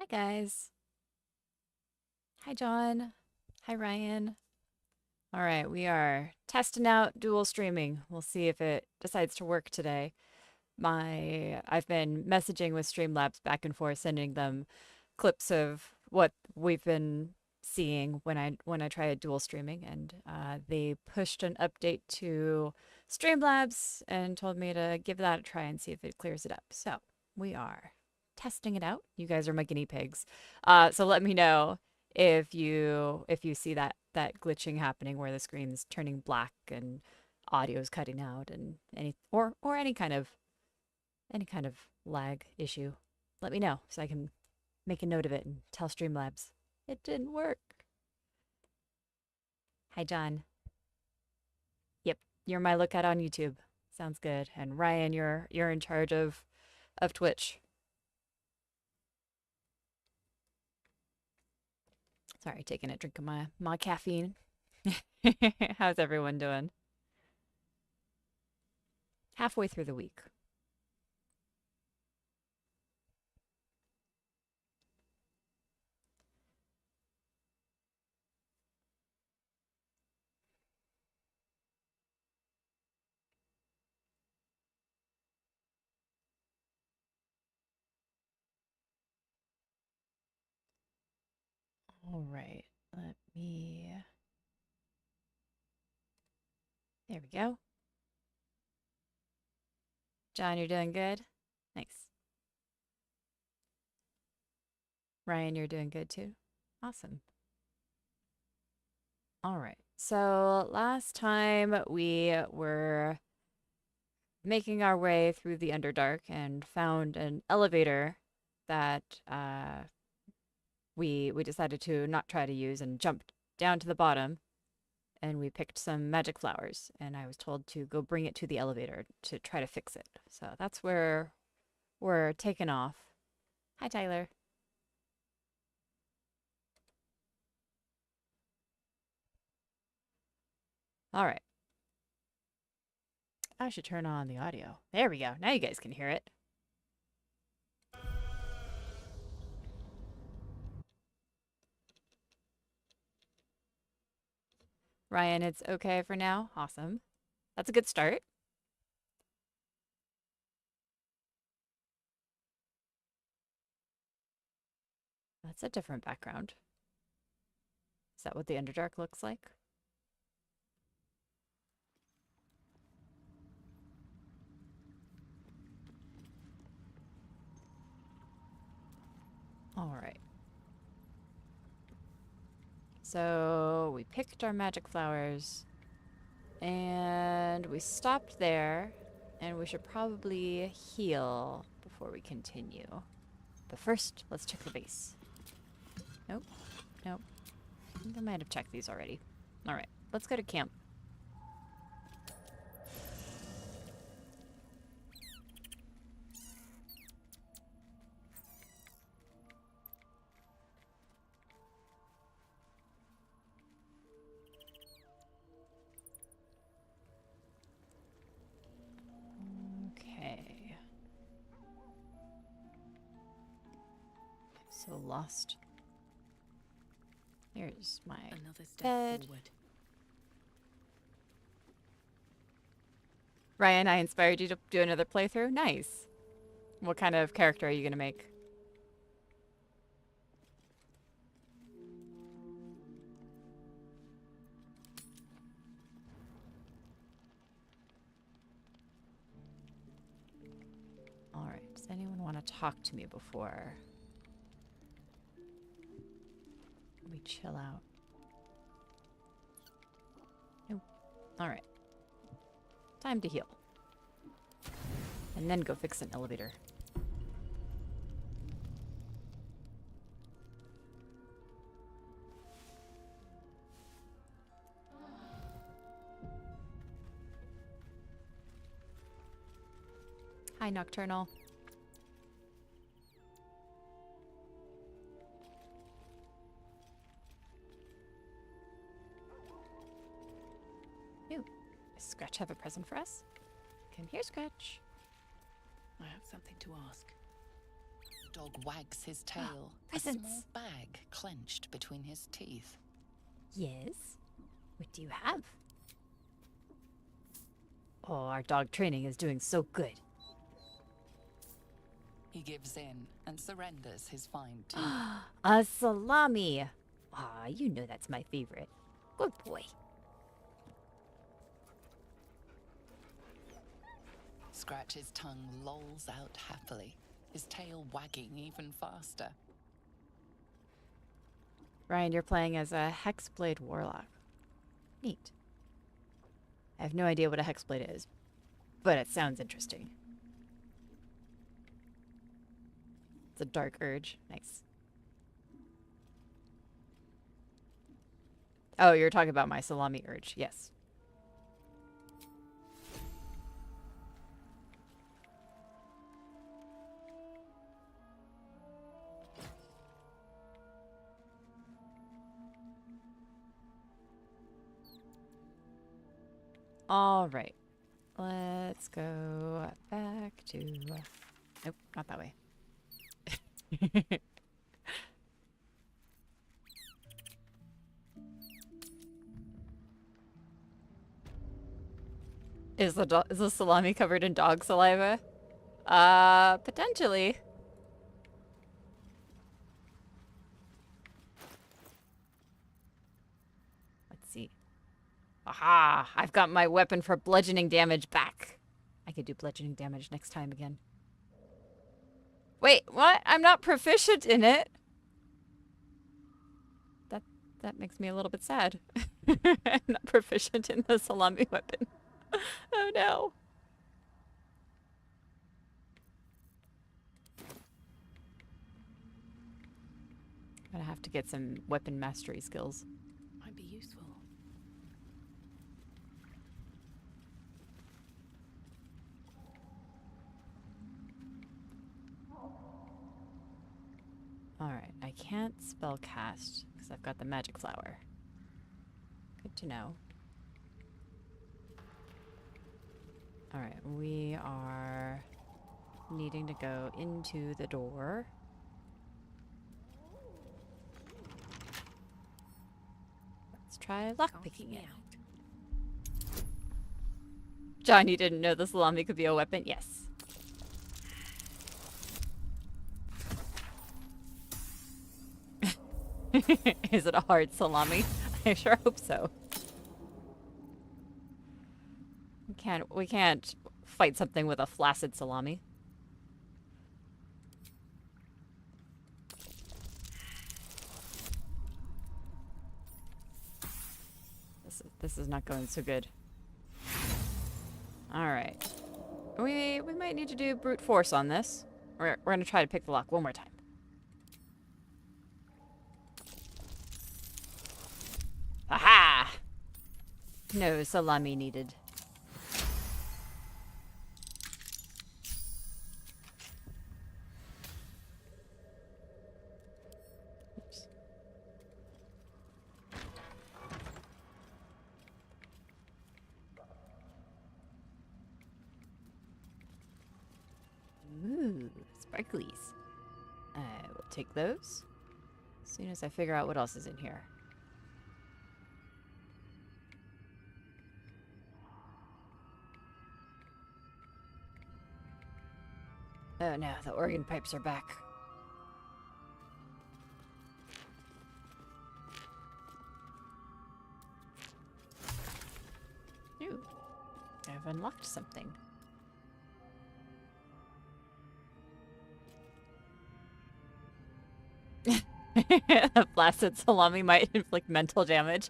Hi, guys. Hi, John. Hi, Ryan. All right, we are testing out dual streaming. We'll see if it decides to work today. I've been messaging with Streamlabs back and forth, sending them clips of what we've been seeing when I try dual streaming, and they pushed an update to Streamlabs and told me to give that a try and see if it clears it up. So we are testing it out. You guys are my guinea pigs. So let me know if you see that glitching happening where the screen's turning black and audio's cutting out and or any kind of lag issue. Let me know so I can make a note of it and tell Streamlabs it didn't work. Hi, John. Yep, you're my lookout on YouTube. Sounds good. And Ryan, you're in charge of Twitch. Sorry, taking a drink of my caffeine. How's everyone doing? Halfway through the week. All right. Let me. There we go. John, you're doing good. Nice. Ryan, you're doing good too. Awesome. All right. So last time we were making our way through the Underdark and found an elevator that we decided to not try to use and jumped down to the bottom, and we picked some magic flowers, and I was told to go bring it to the elevator to try to fix it. So that's where we're taking off. Hi, Tyler. All right. I should turn on the audio. There we go. Now you guys can hear it. Ryan, it's okay for now. Awesome. That's a good start. That's a different background. Is that what the Underdark looks like? All right. So we picked our magic flowers and we stopped there, and we should probably heal before we continue. But first, let's check the base. Nope, nope. I think I might have checked these already. All right, let's go to camp. Okay. So lost. Here's my Another step bed. forward. Ryan, I inspired you to do another playthrough? Nice. What kind of character are you going to make? All right. Does anyone want to talk to me before we chill out? Nope. All right. Time to heal. And then go fix an elevator. Hi, Nocturnal. Ooh, does Scratch have a present for us? Come here, Scratch. I have something to ask. Dog wags his tail, a Presents. small bag clenched between his teeth. Yes? What do you have? Oh, our dog training is doing so good. He gives in and surrenders his fine teeth. A salami. Ah, you know that's my favorite. Good boy. Scratch's tongue lolls out happily, his tail wagging even faster. Ryan, you're playing as a Hexblade Warlock. Neat. I have no idea what a Hexblade is, but it sounds interesting. It's a dark urge. Nice. Oh, you're talking about my salami urge. Yes. All right. Let's go back to... Nope, not that way. Is the salami covered in dog saliva? Potentially. Let's see. Aha! I've got my weapon for bludgeoning damage back. I could do bludgeoning damage next time again. Wait, what? I'm not proficient in it. That makes me a little bit sad. I'm not proficient in the salami weapon. Oh no. I'm gonna have to get some weapon mastery skills. Might be useful. Alright, I can't spell cast because I've got the magic flower. Good to know. Alright, we are needing to go into the door. Let's try lockpicking it. John, you didn't know the salami could be a weapon? Yes. Is it a hard salami? I sure hope so. We can't fight something with a flaccid salami. This is not going so good. All right. We might need to do brute force on this. We're gonna try to pick the lock one more time. Aha! No salami needed. Oops. Ooh, sparklies. I will take those as soon as I figure out what else is in here. Oh no, the organ pipes are back. Ooh, I've unlocked something. A flaccid salami might inflict mental damage.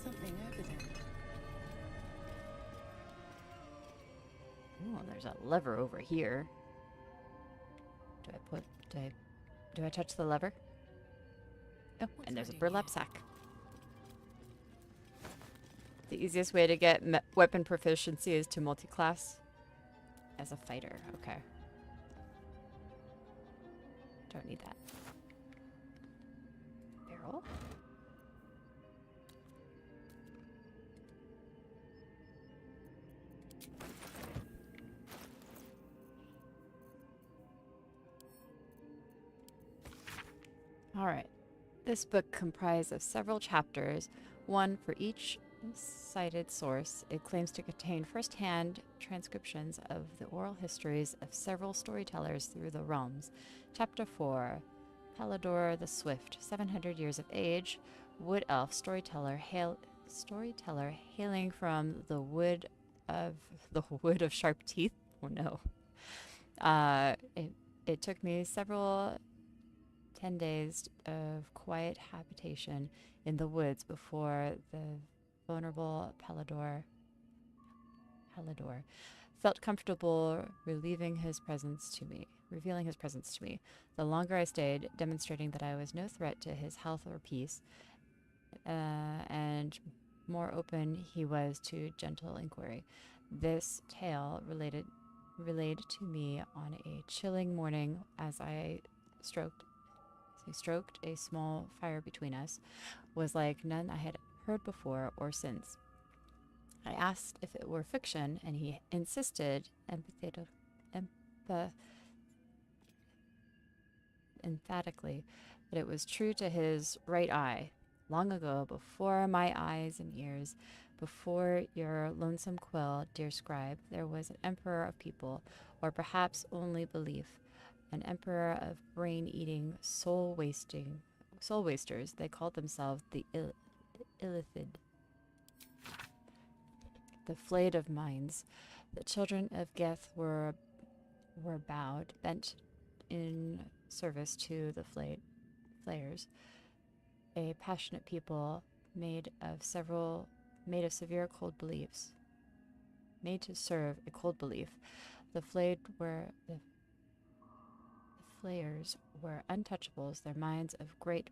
Something over there. Oh, there's a lever over here. Do I touch the lever? Oh, and there's a burlap sack. The easiest way to get weapon proficiency is to multi-class as a fighter. Okay. Don't need that. All right. This book comprised of several chapters, one for each cited source. It claims to contain first-hand transcriptions of the oral histories of several storytellers through the realms. Chapter 4, Baldur the Swift, 700 years of age, wood elf storyteller hailing from of the wood of sharp teeth. Oh no. It took me several 10 days of quiet habitation in the woods before the vulnerable Palador felt comfortable revealing his presence to me. The longer I stayed, demonstrating that I was no threat to his health or peace, and more open he was to gentle inquiry. This tale relayed to me on a chilling morning as he stroked a small fire between us, was like none I had heard before or since. I asked if it were fiction, and he insisted emphatically that it was true to his right eye. Long ago, before my eyes and ears, before your lonesome quill, dear scribe, there was an emperor of people, or perhaps only belief, an emperor of brain-eating, soul wasters. They called themselves the Illithid, the flayed of minds. The children of Geth were bent in service to the flayers, a passionate people made of severe cold beliefs, made to serve a cold belief. The flayers were untouchables, their minds of great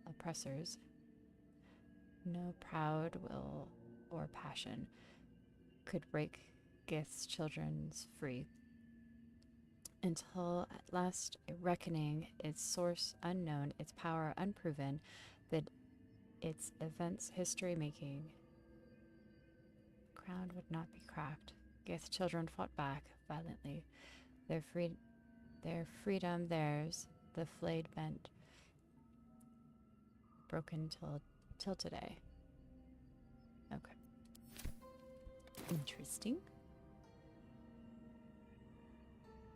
oppressors. No proud will or passion could break Gith's children's free, until at last a reckoning, its source unknown, its power unproven, that its events history making, crown would not be cracked. Gith's children fought back violently, their freedom theirs, the flayed bent, broken till today. Okay. Interesting.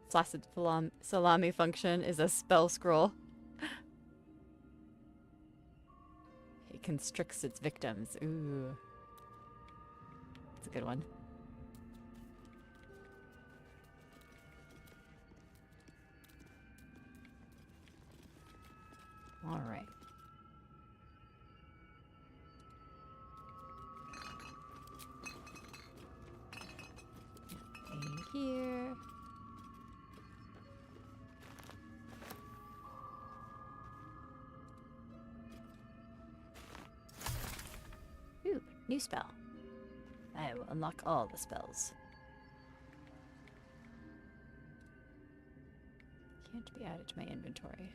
Flaccid salami function is a spell scroll. It constricts its victims. Ooh. That's a good one. All right. In here. Ooh, new spell. I will unlock all the spells. Can't be added to my inventory.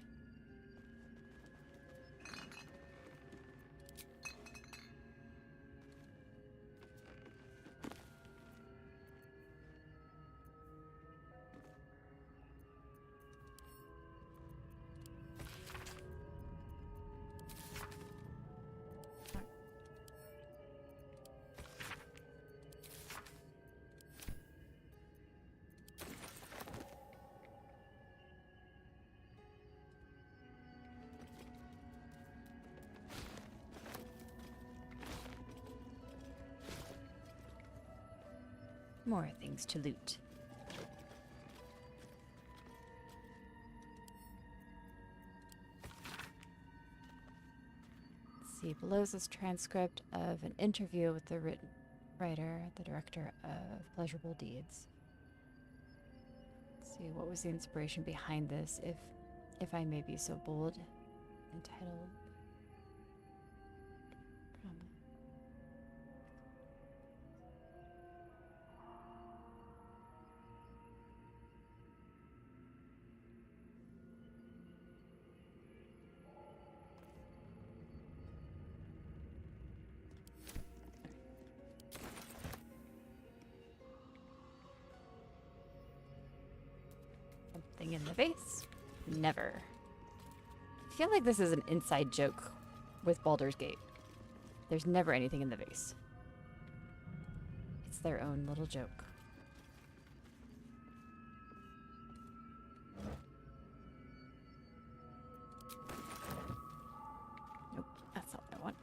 More things to loot. Let's see, below's this transcript of an interview with the writer, the director of Pleasurable Deeds. Let's see, what was the inspiration behind this, if I may be so bold, entitled something in the vase? Never. feel like this is an inside joke with Baldur's Gate. There's never anything in the vase. It's their own little joke. Nope, that's not what I want.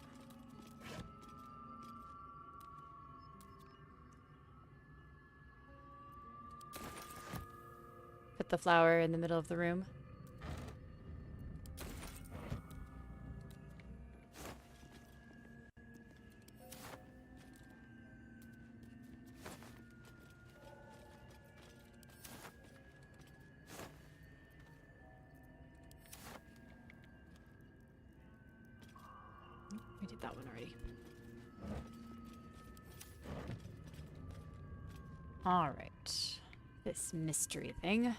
Put the flower in the middle of the room. We did that one already. All right. This mystery thing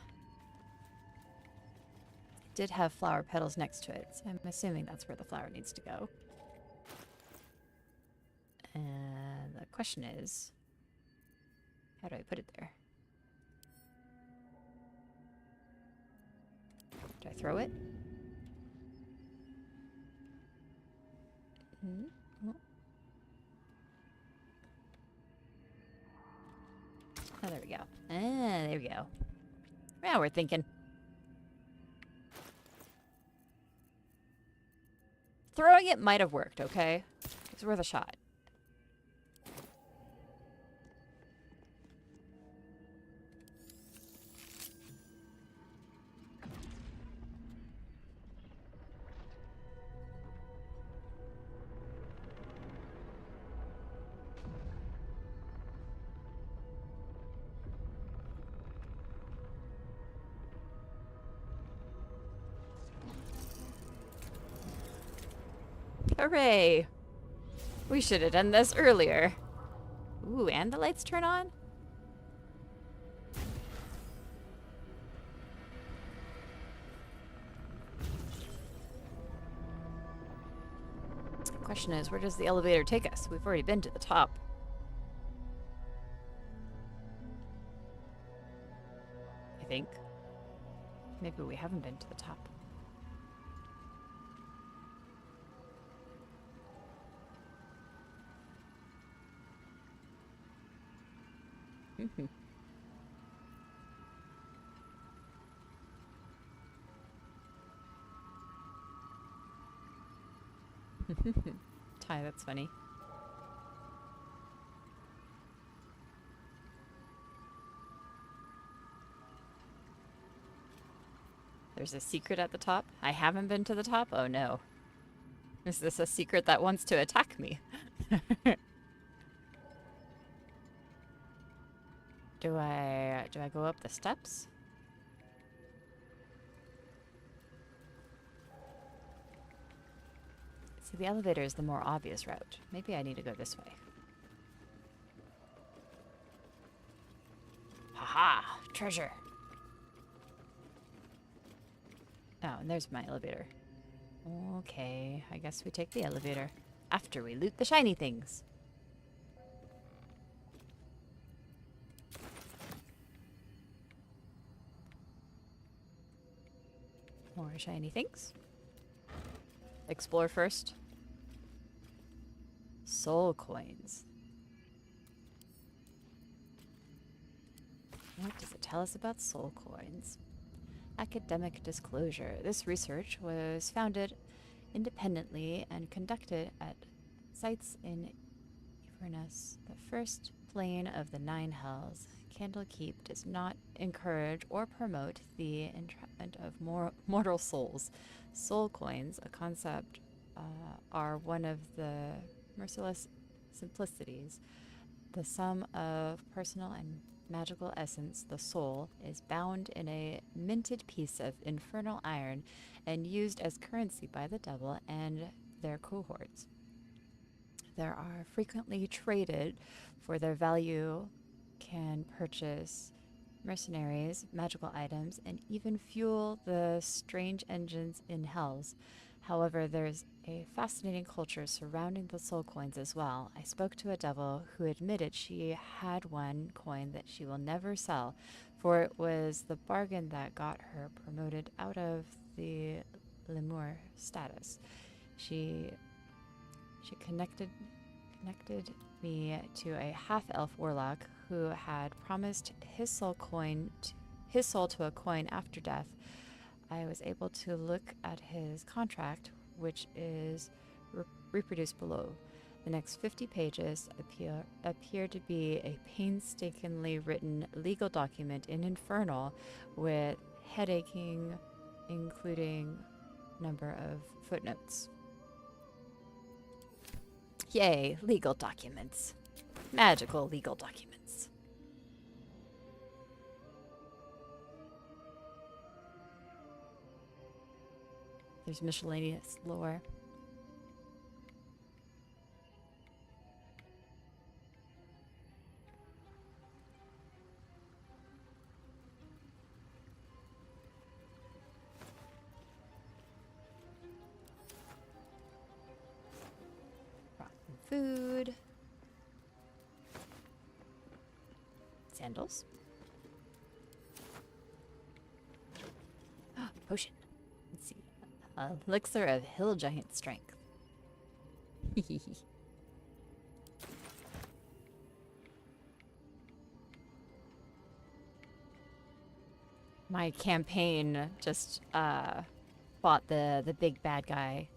did have flower petals next to it, so I'm assuming that's where the flower needs to go. And the question is, how do I put it there? Do I throw it? Oh, there we go. Ah, there we go. Now we're thinking. Throwing it might have worked, okay? It's worth a shot. Hooray! We should have done this earlier. Ooh, and the lights turn on? The question is, where does the elevator take us? We've already been to the top. I think. Maybe we haven't been to the top. Ty, that's funny. There's a secret at the top. I haven't been to the top? Oh no. Is this a secret that wants to attack me? Do I go up the steps? See, the elevator is the more obvious route. Maybe I need to go this way. Haha! Treasure! Oh, and there's my elevator. Okay, I guess we take the elevator. After we loot the shiny things. More shiny things. Explore first. Soul coins. What does it tell us about soul coins? Academic disclosure. This research was founded independently and conducted at sites in Inverness, the first plane of the Nine Hells. Candlekeep does not encourage or promote the entrapment of mortal souls. Soul coins, a concept, are one of the merciless simplicities. The sum of personal and magical essence, the soul, is bound in a minted piece of infernal iron and used as currency by the devil and their cohorts. There are frequently traded for their value, can purchase mercenaries, magical items, and even fuel the strange engines in Hells. However, there's a fascinating culture surrounding the soul coins as well. I spoke to a devil who admitted she had one coin that she will never sell, for it was the bargain that got her promoted out of the Lemur status. She connected me to a half-elf warlock who had promised his soul to a coin after death. I was able to look at his contract, which is reproduced below. The next 50 pages appear to be a painstakingly written legal document in Infernal with headaching, including number of footnotes. Yay, legal documents. Magical legal documents. There's miscellaneous lore. Rotten food. Sandals. Potion. Let's see. Elixir of Hill Giant Strength. My campaign just fought the big bad guy,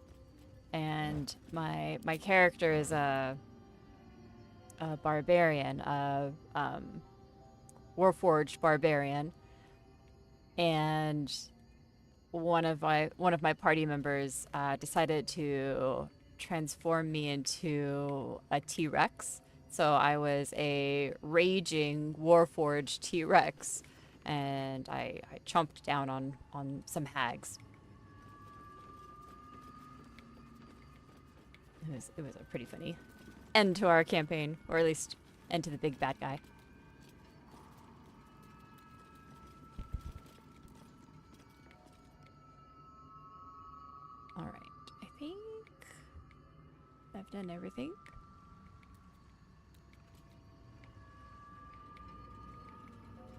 and my character is a barbarian, warforged barbarian, and one of my party members decided to transform me into a T-Rex. So I was a raging warforged T-Rex, and I chomped down on some hags. It was a pretty funny end to our campaign, or at least end to the big bad guy. All right, I think I've done everything.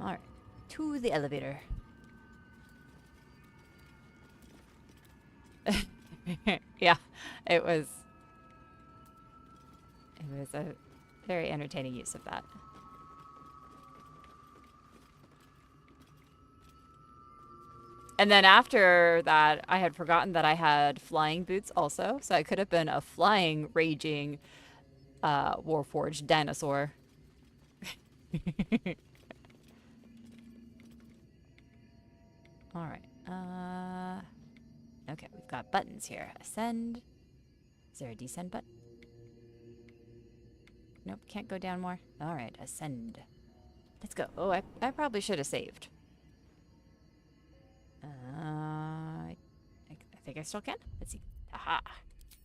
All right, to the elevator. Yeah, it was a very entertaining use of that. And then after that, I had forgotten that I had flying boots also, so I could have been a flying, raging, warforged dinosaur. All right. Okay, we've got buttons here. Ascend. Is there a descend button? Nope, can't go down more. All right, ascend. Let's go. Oh, I probably should have saved. I think I still can. Let's see. Aha.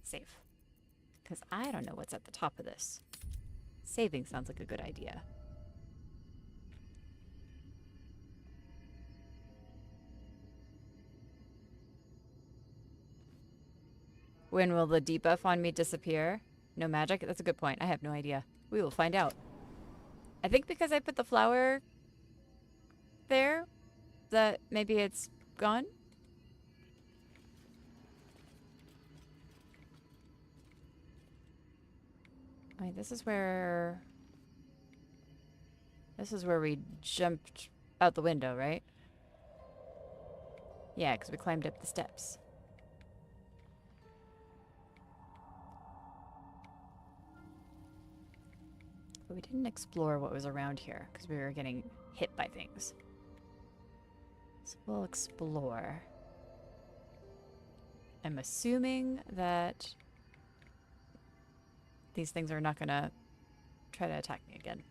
Save. Because I don't know what's at the top of this. Saving sounds like a good idea. When will the debuff on me disappear? No magic? That's a good point. I have no idea. We will find out. I think because I put the flower there, that maybe it's gone? I mean, this is where we jumped out the window, right? Yeah, because we climbed up the steps. But we didn't explore what was around here because we were getting hit by things. So we'll explore. I'm assuming that these things are not going to try to attack me again.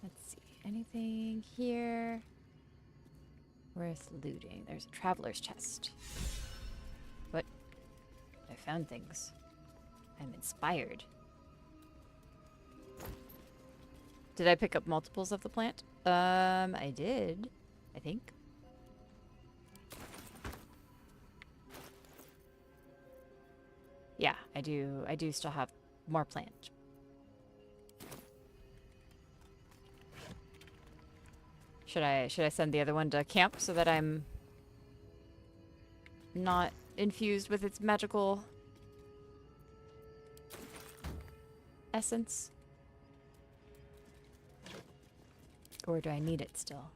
Let's see. Anything here worth looting? There's a traveler's chest. What? I found things. I'm inspired. Did I pick up multiples of the plant? I did, I think. Yeah, I do still have more plant. Should I send the other one to camp so that I'm not infused with its magical essence? Or do I need it still?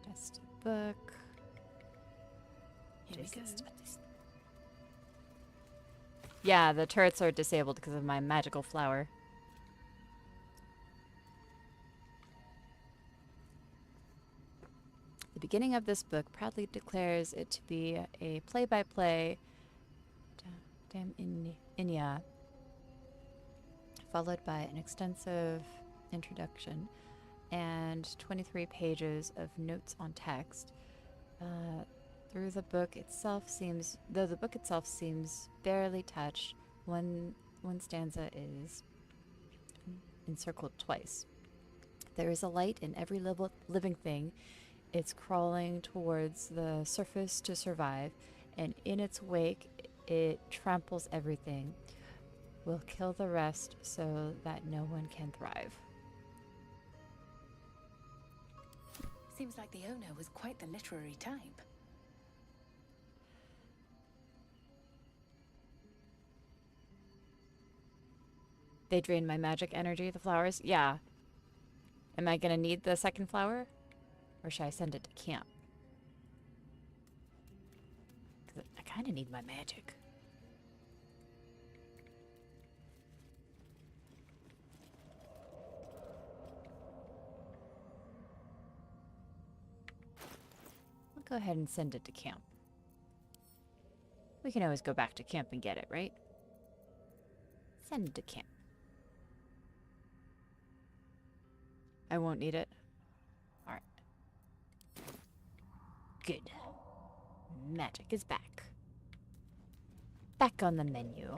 Just a book. Here we go. Yeah, the turrets are disabled because of my magical flower. The beginning of this book proudly declares it to be a play-by-play Inya, followed by an extensive introduction and 23 pages of notes on text. Though the book itself seems barely touched, one stanza is encircled twice. There is a light in every living thing. It's crawling towards the surface to survive, and in its wake, it tramples everything. Will kill the rest so that no one can thrive. Seems like the owner was quite the literary type. They drain my magic energy, the flowers? Yeah. Am I gonna need the second flower? Or should I send it to camp? Because I kind of need my magic. I'll go ahead and send it to camp. We can always go back to camp and get it, right? Send it to camp. I won't need it. Alright. Good. Magic is back. Back on the menu.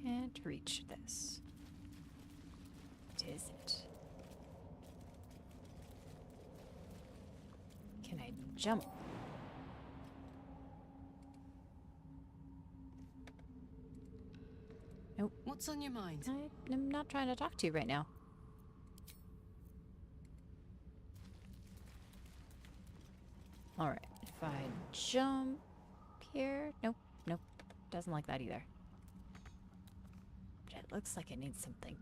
Can't reach this. What is it? Can I jump? Nope. What's on your mind? I'm not trying to talk to you right now. Alright, if I jump here... Nope, nope. Doesn't like that either. But it looks like it needs something.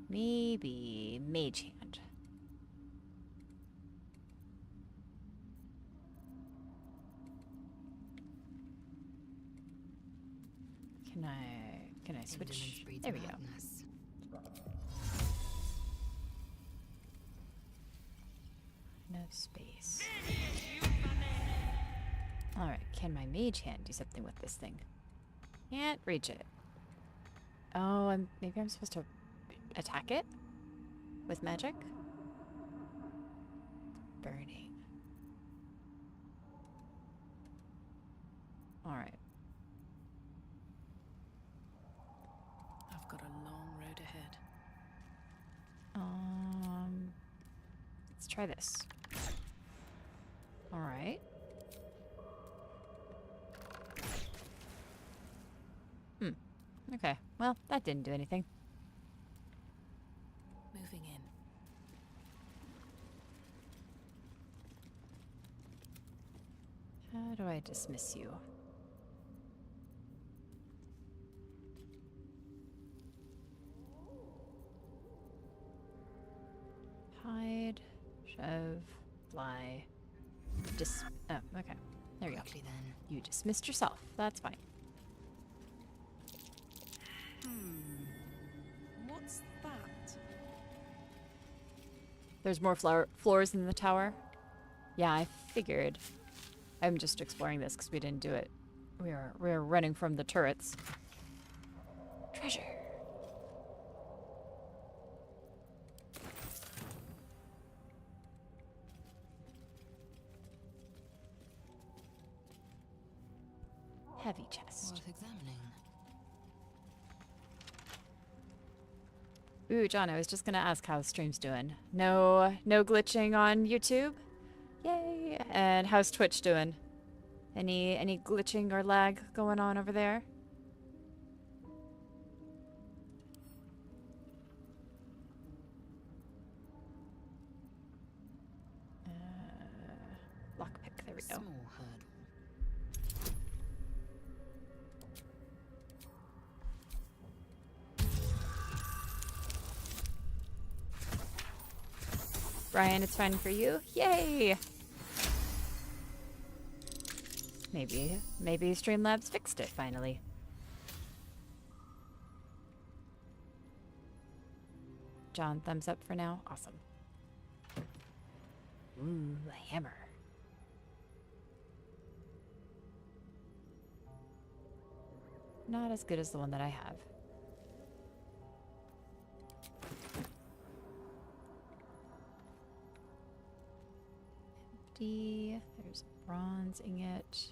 Maybe Mage Hand. Can I switch? There we go. No space. Alright, can my Mage Hand do something with this thing? Can't reach it. Oh, maybe I'm supposed to attack it? With magic? Burning. Alright. I've got a long road ahead. Let's try this. Alright. Okay. Well, that didn't do anything. Moving in. How do I dismiss you? Hide, shove, fly, oh, okay. There we go. Quickly then. You dismissed yourself. That's fine. What's that? There's more floors in the tower? Yeah, I figured. I'm just exploring this because we didn't do it. We're running from the turrets. Treasure. Heavy chest. Worth examining. Ooh, John, I was just gonna ask how the stream's doing. No glitching on YouTube? Yay! And how's Twitch doing? Any glitching or lag going on over there? Lockpick, there we go. Small hurdle. Brian, it's fine for you? Yay! Maybe Streamlabs fixed it finally. John, thumbs up for now. Awesome. Ooh, a hammer. Not as good as the one that I have. Empty. There's a bronze ingot.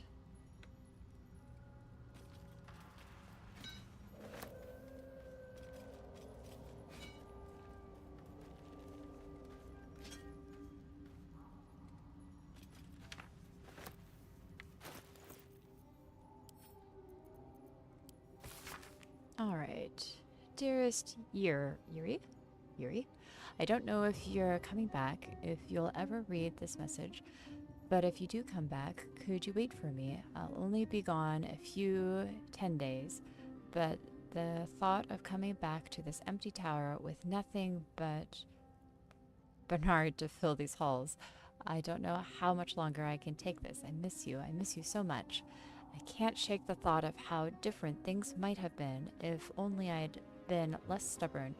All right. Dearest Yuri? I don't know if you're coming back, if you'll ever read this message, but if you do come back, could you wait for me? I'll only be gone a few 10 days, but the thought of coming back to this empty tower with nothing but Bernard to fill these halls, I don't know how much longer I can take this. I miss you so much. I can't shake the thought of how different things might have been if only I'd been less stubborn,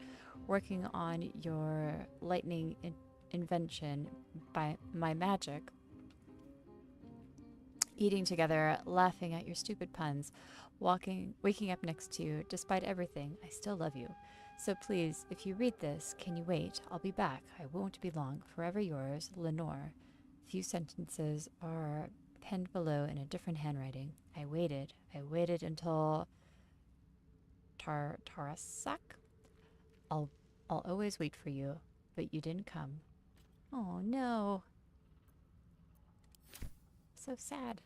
working on your lightning invention by my magic, eating together, laughing at your stupid puns, waking up next to you. Despite everything, I still love you. So please, if you read this, can you wait? I'll be back. I won't be long. Forever yours, Lenore. Few sentences are penned below in a different handwriting. I waited until Tarasak. I'll always wait for you, but you didn't come. Oh no. So sad.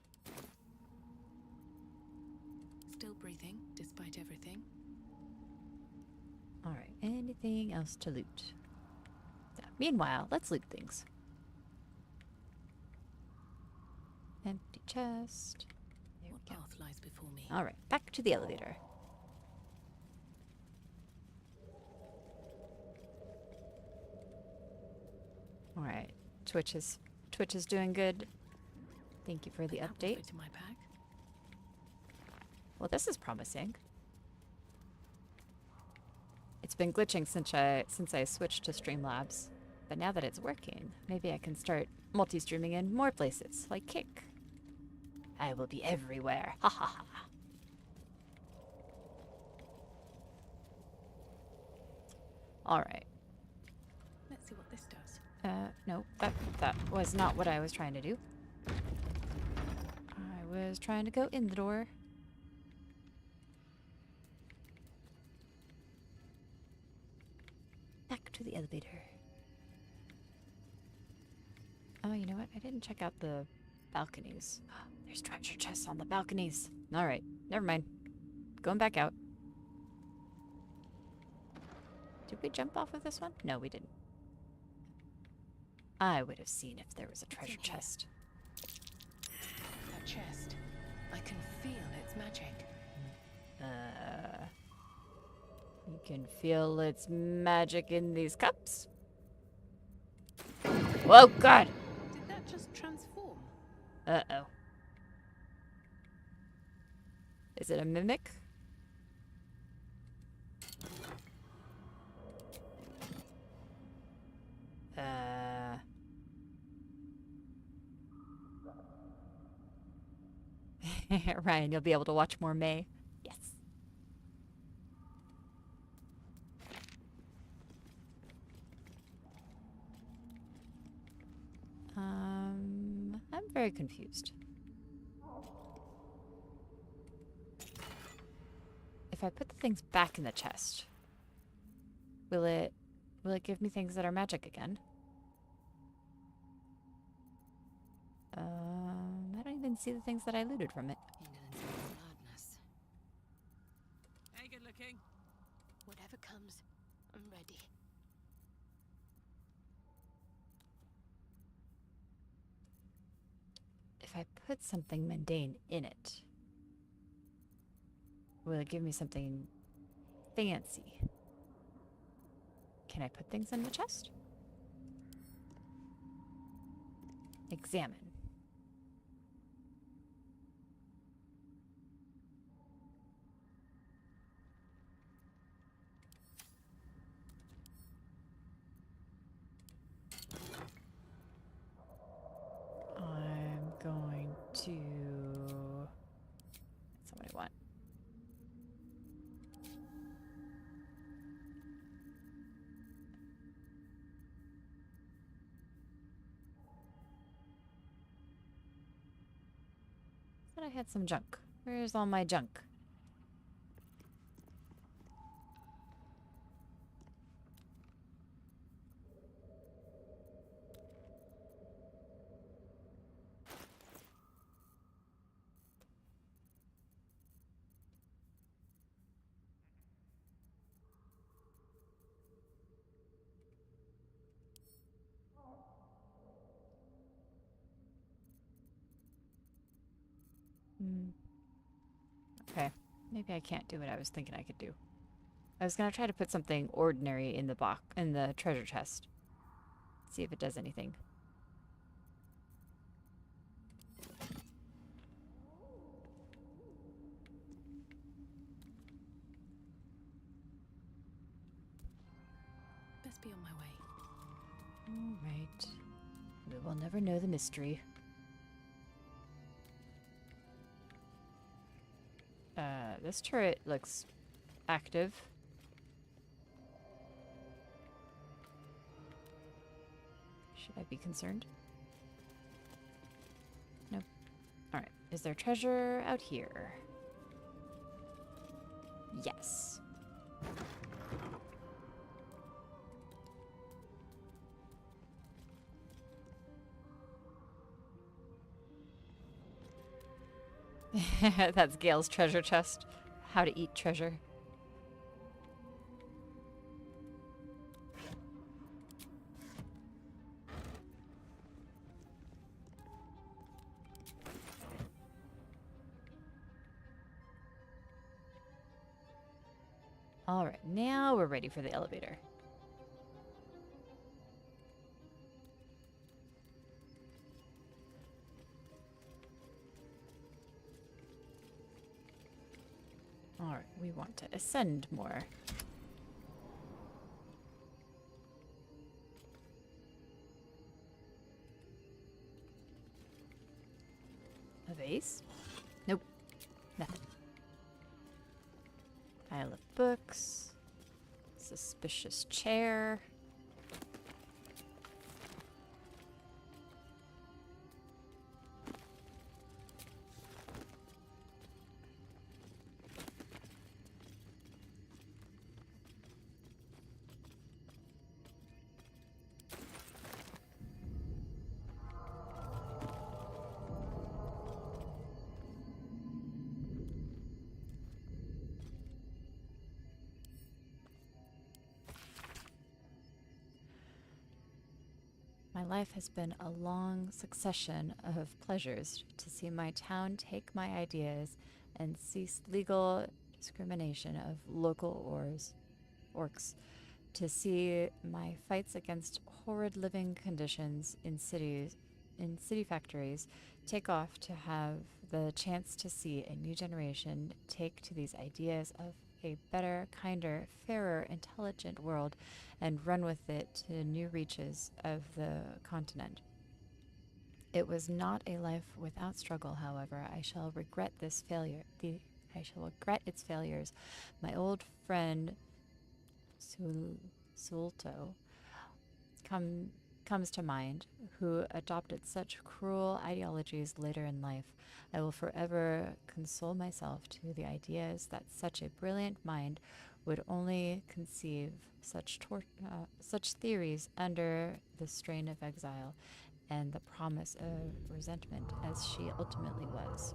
Still breathing, despite everything. Alright, anything else to loot? So, meanwhile, let's loot things. Empty chest. There What we go. path lies before me? Alright, back to the elevator. Alright, Twitch is doing good. Thank you for the That will update. fit in my pack. Well, this is promising. It's been glitching since I switched to Streamlabs, but now that it's working, maybe I can start multi-streaming in more places, like Kick. I will be everywhere. Ha ha ha. Alright. Let's see what this does. No, that was not what I was trying to do. I was trying to go in the door. Back to the elevator. Oh, you know what? I didn't check out the balconies. There's treasure chests on the balconies. Alright, never mind. Going back out. Did we jump off of this one? No, we didn't. I would have seen if there was a treasure in here? chest. That chest. I can feel its magic. You can feel its magic in these cups. Whoa, God! Did that just transform? Uh-oh. Is it a mimic? Ryan, you'll be able to watch more May. Yes. I'm very confused. if I put the things back in the chest, will it give me things that are magic again? I don't even see the things that I looted from it. Indolence and madness. Hey, good looking. Whatever comes, I'm ready. If I put something mundane in it, will it give me something fancy? Can I put things in the chest? Examine. I'm going to... That's what I want. Thought I had some junk. Where's all my junk? Okay. Maybe I can't do what I was thinking I could do. I was gonna try to put something ordinary in the box in the treasure chest. See if it does anything. Best be on my way. All right. We will never know the mystery. This turret looks active. Should I be concerned? Nope. Alright. Is there treasure out here? Yes. That's Gale's treasure chest. How to eat treasure. All right, now we're ready for the elevator. All right, we want to ascend more. A vase? Nope, nothing. Pile of books. Suspicious chair. My life has been a long succession of pleasures to see my town take my ideas and cease legal discrimination of local orcs, to see my fights against horrid living conditions in city factories take off, to have the chance to see a new generation take to these ideas of a better, kinder, fairer, intelligent world and run with it to new reaches of the continent. It was not a life without struggle, however. I shall regret this failure. I shall regret its failures. My old friend Sulto come comes to mind, who adopted such cruel ideologies later in life, I will forever console myself to the ideas that such a brilliant mind would only conceive such theories under the strain of exile and the promise of resentment as she ultimately was.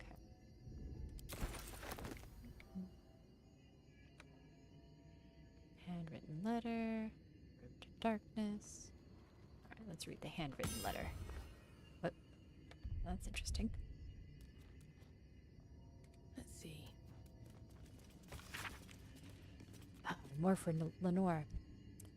Okay. Handwritten letter. Road to darkness. All right, let's read the handwritten letter. What? That's interesting. Let's see. More for Lenore.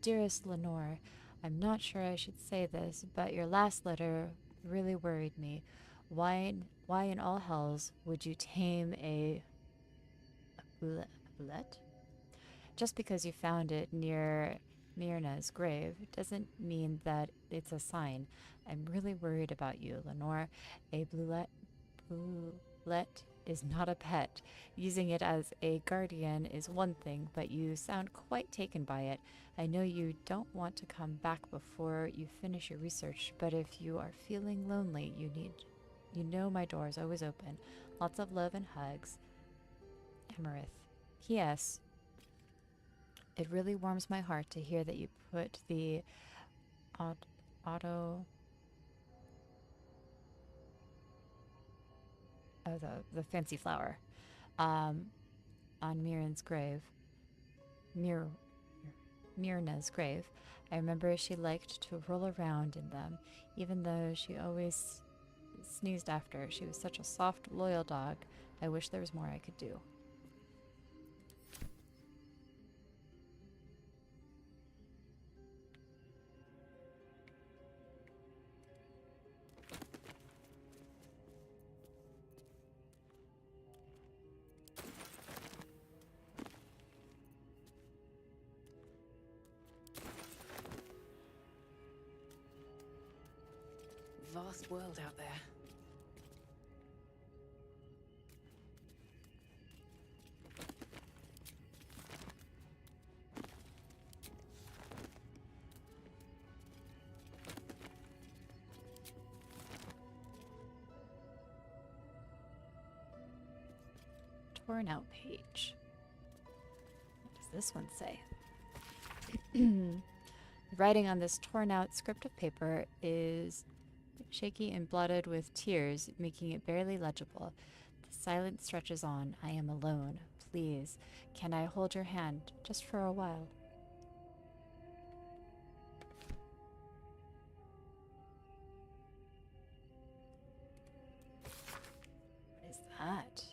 Dearest Lenore, I'm not sure I should say this, but your last letter really worried me. Why in all hells would you tame a bullet? Just because you found it near Myrna's grave doesn't mean that it's a sign. I'm really worried about you, Lenore. A blulet is not a pet. Using it as a guardian is one thing, but you sound quite taken by it. I know you don't want to come back before you finish your research, but if you are feeling lonely, you know my door is always open. Lots of love and hugs. Emerith. P.S. It really warms my heart to hear that you put the auto the fancy flower on Mirren's grave. Myrna's grave. I remember she liked to roll around in them, even though she always sneezed after. She was such a soft, loyal dog. I wish there was more I could do. Vast world out there. Torn out page. What does this one say? The writing on this torn out script of paper is shaky and blotted with tears, making it barely legible. The silence stretches on. I am alone. Please, can I hold your hand just for a while? What is that?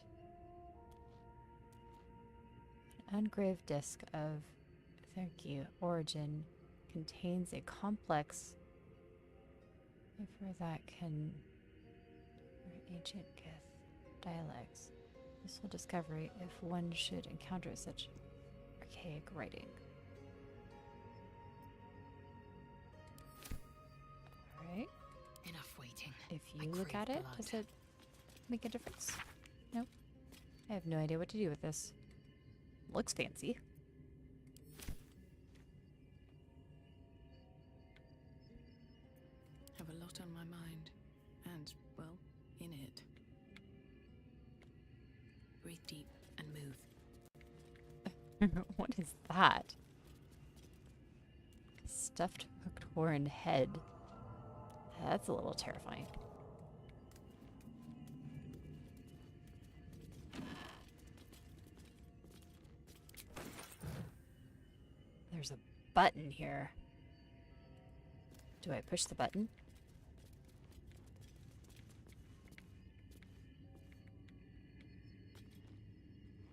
An engraved disc of Therky origin contains a complex cipher that can ancient Gith dialects. Useful discovery if one should encounter such archaic writing. Alright. Enough waiting. If I you look crave at it, blood. does it make a difference? Nope. I have no idea what to do with this. Looks fancy. Have a lot on my mind. And, well, in it. Breathe deep and move. What is that? Stuffed hooked horn head. That's a little terrifying. There's a button here. Do I push the button?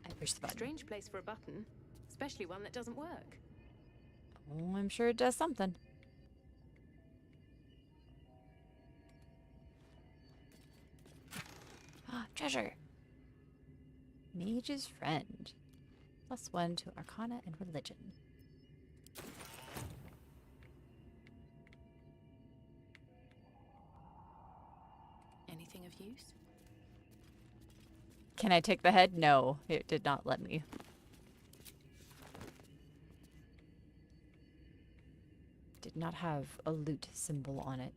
I push the button. Strange place for a button, especially one that doesn't work. Oh, I'm sure it does something. Ah, treasure. Mage's friend. +1 to Arcana and Religion. Anything of use? Can I take the head? No, it did not let me. did not have a loot symbol on it.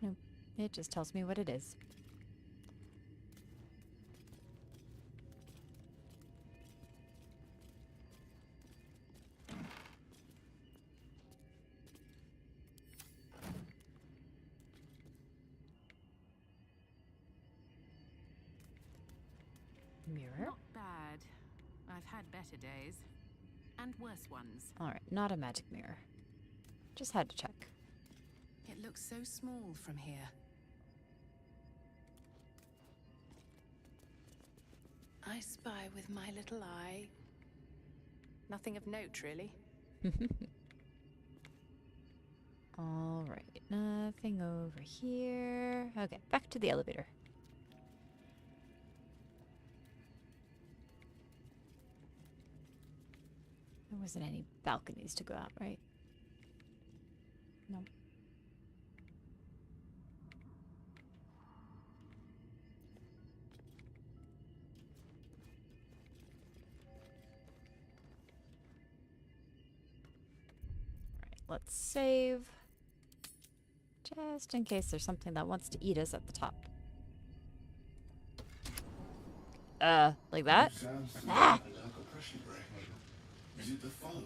Nope. It just tells me what it is. Mirror? Not bad. I've had better days. And worse ones. Alright, not a magic mirror. Just had to check. It looks so small from here. I spy with my little eye. Nothing of note, really. Alright, nothing over here. Okay, back to the elevator. There wasn't any balconies to go out, right? No. Alright, let's save. Just in case there's something that wants to eat us at the top. Like that? Sounds to me Ah! like oppression break. Is it the foe?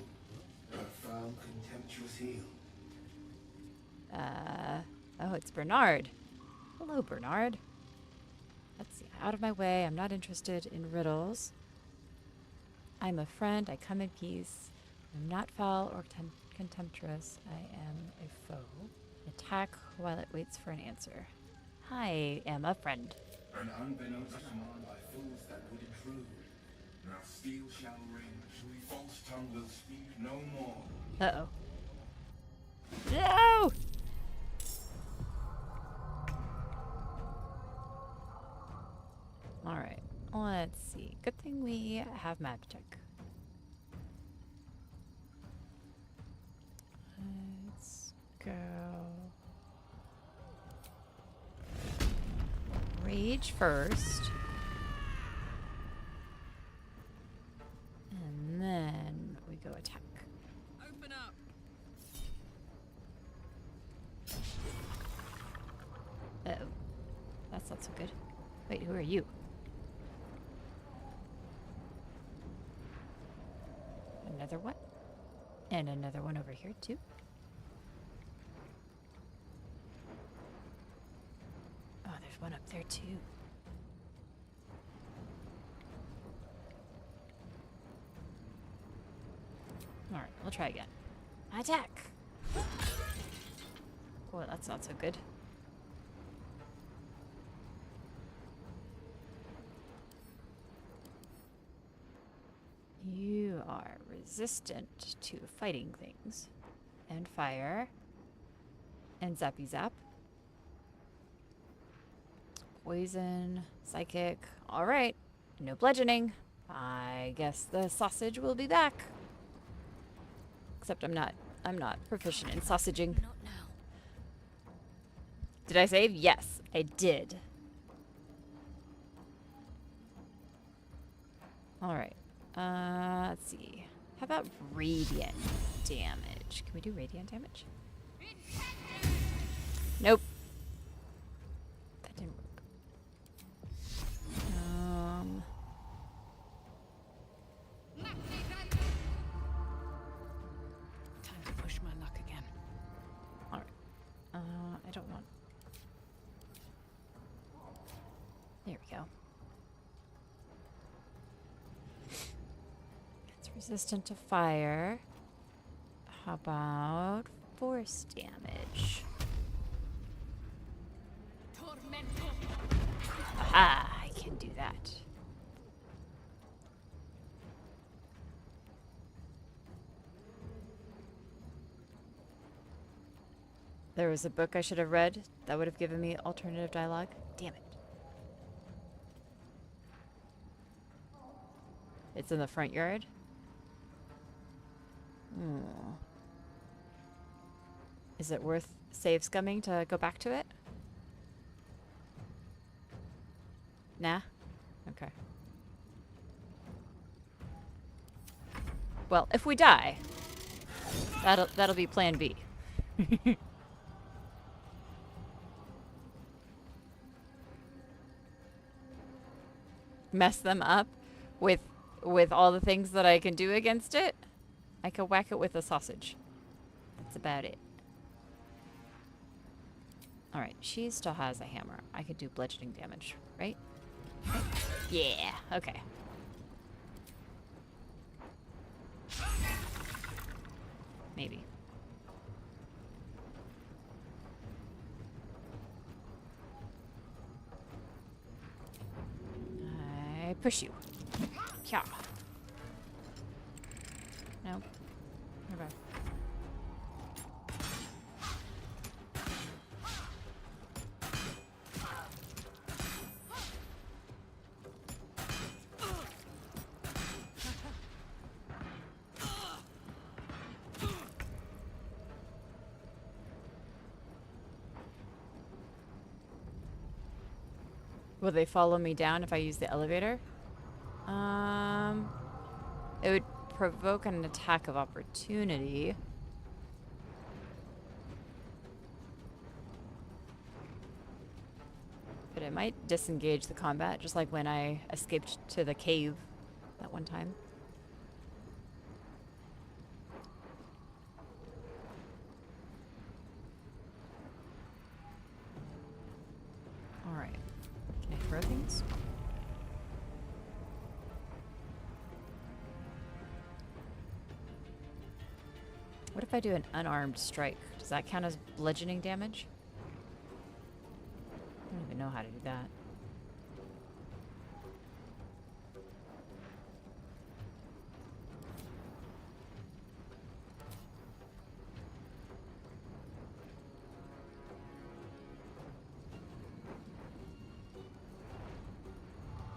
Her foul, contemptuous heel? Oh, it's Bernard. Hello, Bernard. Let's see. Out of my way. I'm not interested in riddles. I'm a friend. I come in peace. I'm not foul or contemptuous. I am a foe. Attack while it waits for an answer. I am a friend. An unbeknownst command by fools that would intrude. Now steel shall ring. False tongue will speak no more. Uh-oh. No! Alright. Let's see. Good thing we have magic. Let's go. Rage first. And then we go attack. Open up. Uh-oh. That's not so good. Wait, who are you? Another one? And another one over here, too. Oh, there's one up there, too. Alright, we'll try again. Attack! Boy, that's not so good. You are resistant to fighting things. And fire. And zappy zap. Poison. Psychic. Alright. No bludgeoning. I guess the sausage will be back. Except I'm not proficient in sausaging. Not now. Did I save? Yes, I did. Alright. Let's see. How about radiant damage? Can we do radiant damage? Nope. That didn't work. Time to push my luck again. Alright. I don't want... There we go. It's resistant to fire. How about force damage? Aha! I can do that. There was a book I should have read that would have given me alternative dialogue. Damn it. It's in the front yard. Hmm. Is it worth save scumming to go back to it? Nah. Okay. Well, if we die, that'll be plan B. Mess them up with all the things that I can do against it. I could whack it with a sausage. That's about it. Alright, she still has a hammer. I could do bludgeoning damage, right? Yeah, okay. Maybe. I push you. Yeah. Nope. Okay. Will they follow me down if I use the elevator? It would provoke an attack of opportunity. But it might disengage the combat, just like when I escaped to the cave that one time. Alright. Can I throw things? What if I do an unarmed strike? Does that count as bludgeoning damage? I don't even know how to do that.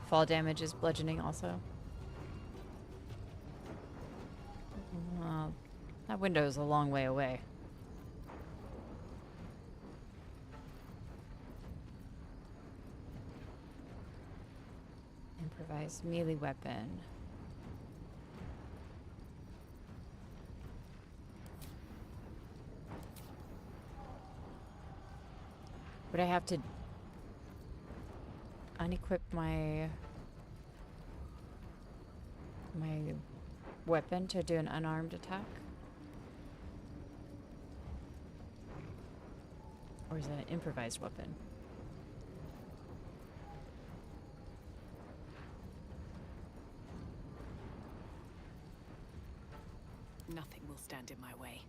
Fall damage is bludgeoning also. Well, that window is a long way away. Improvised melee weapon. Would I have to unequip my weapon to do an unarmed attack? Or is that an improvised weapon? Nothing will stand in my way.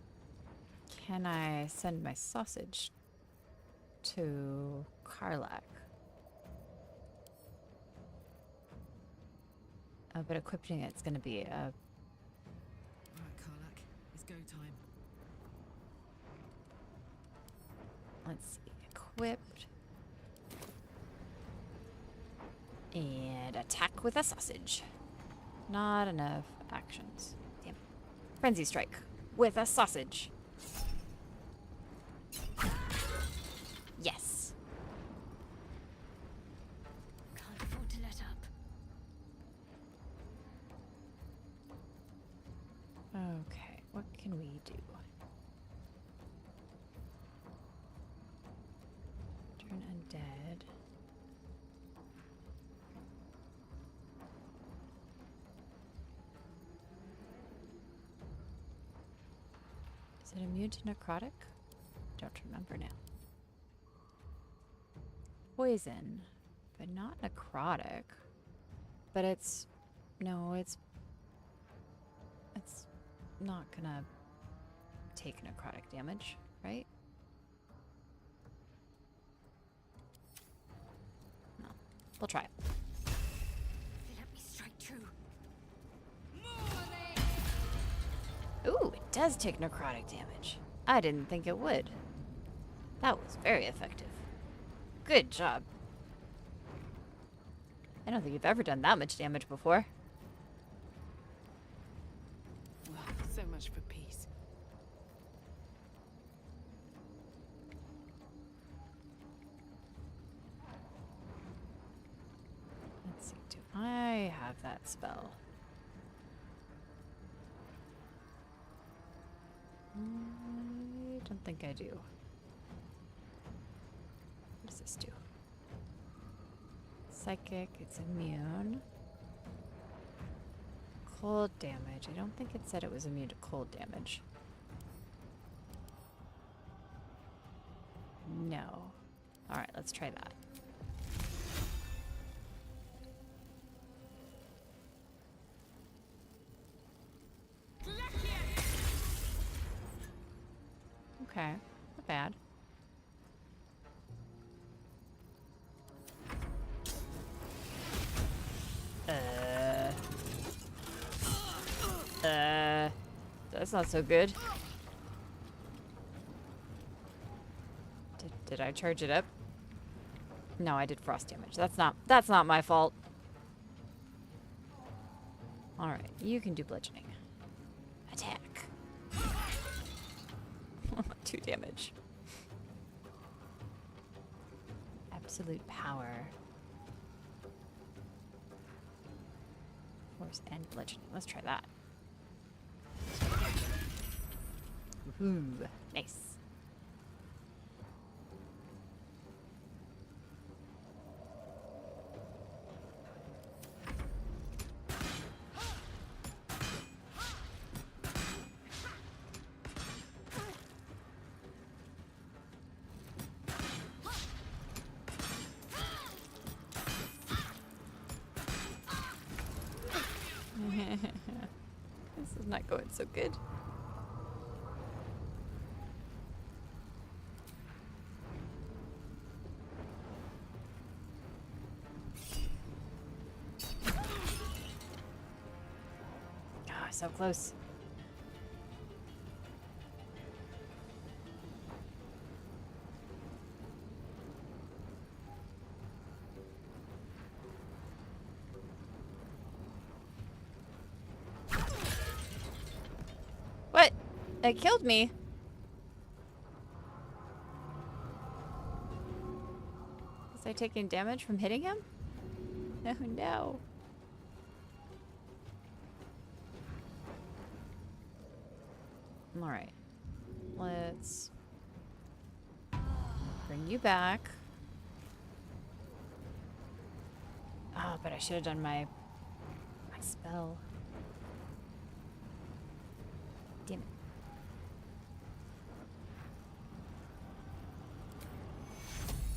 Can I send my sausage to Karlak? But equipping it's going to be a... Right, Karlak, it's go time. Let's see. Equipped. And attack with a sausage. Not enough actions. Damn. Frenzy strike with a sausage. Yes. Can't afford to let up. Okay, what can we do? Turn undead. Is it immune to necrotic? Don't remember now. Poison, but not necrotic. But it's... No, it's not gonna take necrotic damage, right? No. We'll try it. Let me strike true. Ooh, it does take necrotic damage. I didn't think it would. That was very effective. Good job. I don't think you've ever done that much damage before. Well, so much for peace. Let's see, do I have that spell? I don't think I do. What does this do? Psychic, it's immune. Cold damage. I don't think it said it was immune to cold damage. No. Alright, let's try that. Okay, not bad. That's not so good. Did I charge it up? No, I did frost damage. That's not my fault. All right, you can do bludgeoning. Attack. 2 damage. Absolute power. Force and bludgeoning. Let's try that. Ooh, nice. This is not going so good. Ah, so close. What? It killed me. Was I taking damage from hitting him? Oh no. Alright. Let's bring you back. Oh, but I should have done my spell. Damn it.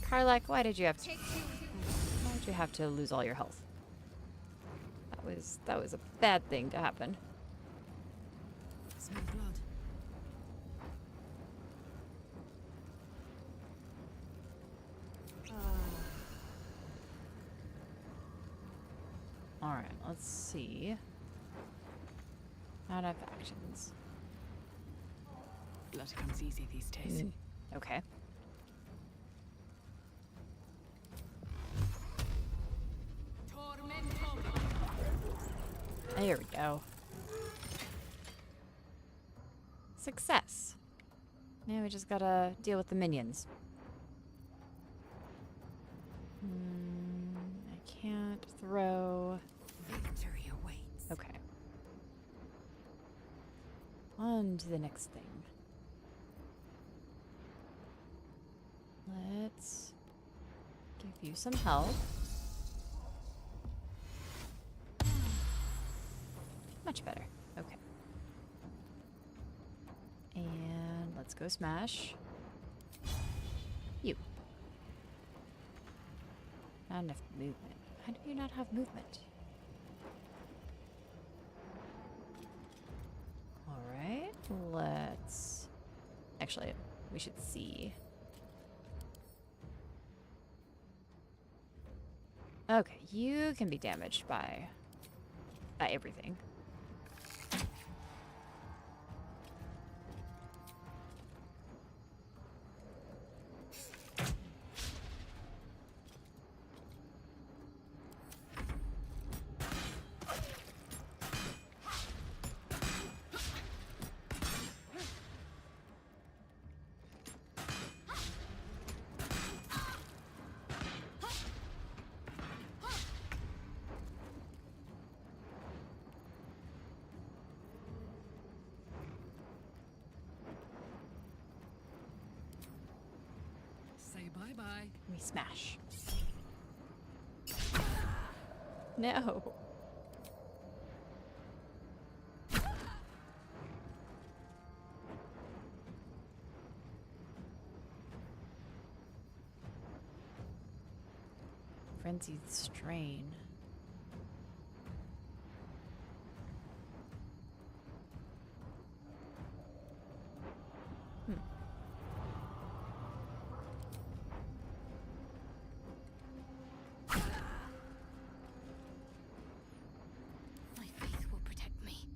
Karlak, why did you have to lose all your health? That was a bad thing to happen. Smell blood. Alright, let's see. Out of actions. Blood comes easy these days. Okay. There we go. Success. Now we just gotta deal with the minions. I can't throw. Victory awaits. Okay. On to the next thing. Let's give you some health. Much better. Okay. And let's go smash you. Not enough movement. How do you not have movement? Alright, let's... Actually, we should see. Okay, you can be damaged by everything. Bye-bye. We smash. No. Frenzied strain. My faith will protect me.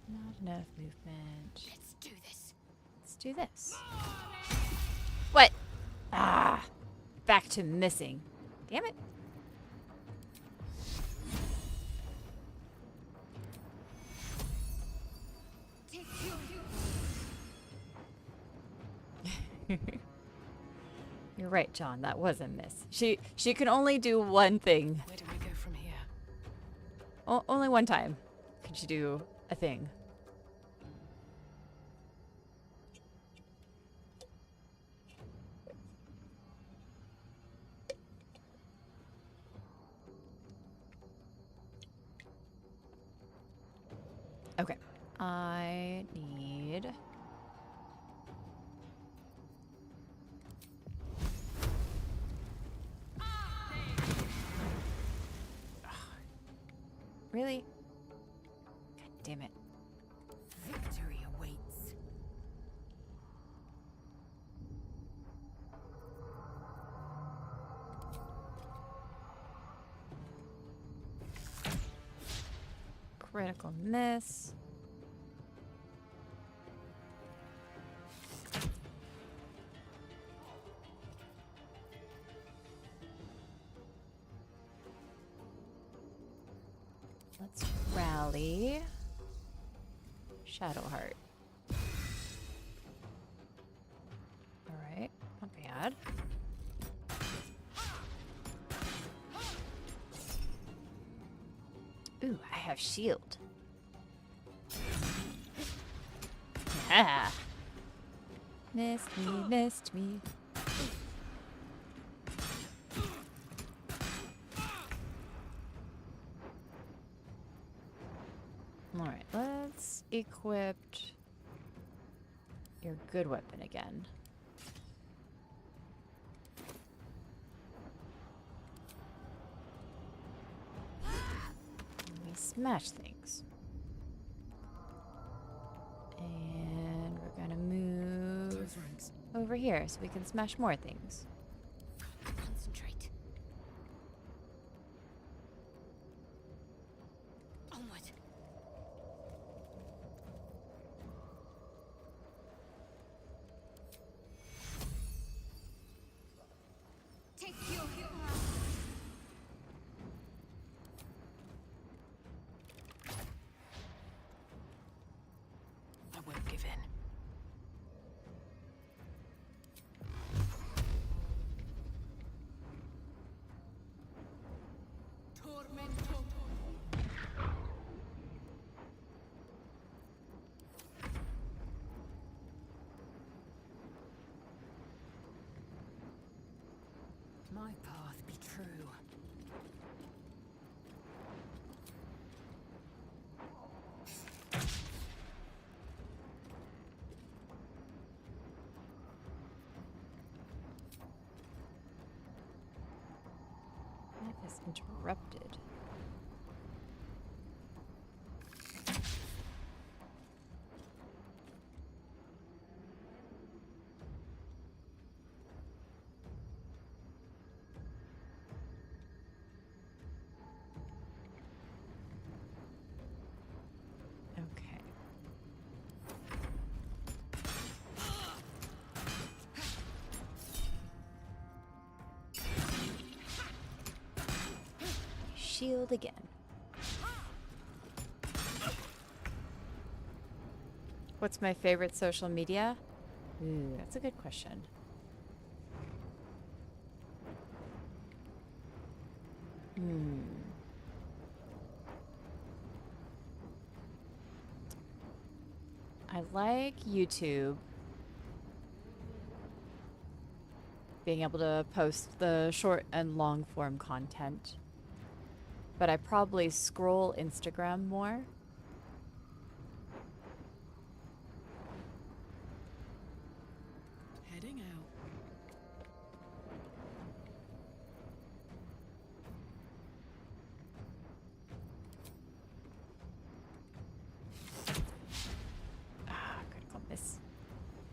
Not enough movement. Let's do this. Let's do this. What? Ah! Back to missing. Damn it. You're right, John. That was a miss. She can only do one thing. Where do I go from here? Only one time can she do a thing. Okay. I need... Really? God damn it. Victory awaits. Critical miss. Let's rally. Shadowheart. Alright, not bad. Ooh, I have shield. Yeah. Missed me, missed me. Alright, let's equip your good weapon again. We smash things. And we're gonna move Close ranks. over here so we can smash more things. Concentrate. Onward. Take your I won't give in. Tormento. My path be true. Life is interrupted. Okay. Shield again. What's my favorite social media? Ooh, that's a good question. I like YouTube being able to post the short and long form content, but I probably scroll Instagram more. Heading out. Ah, critical miss.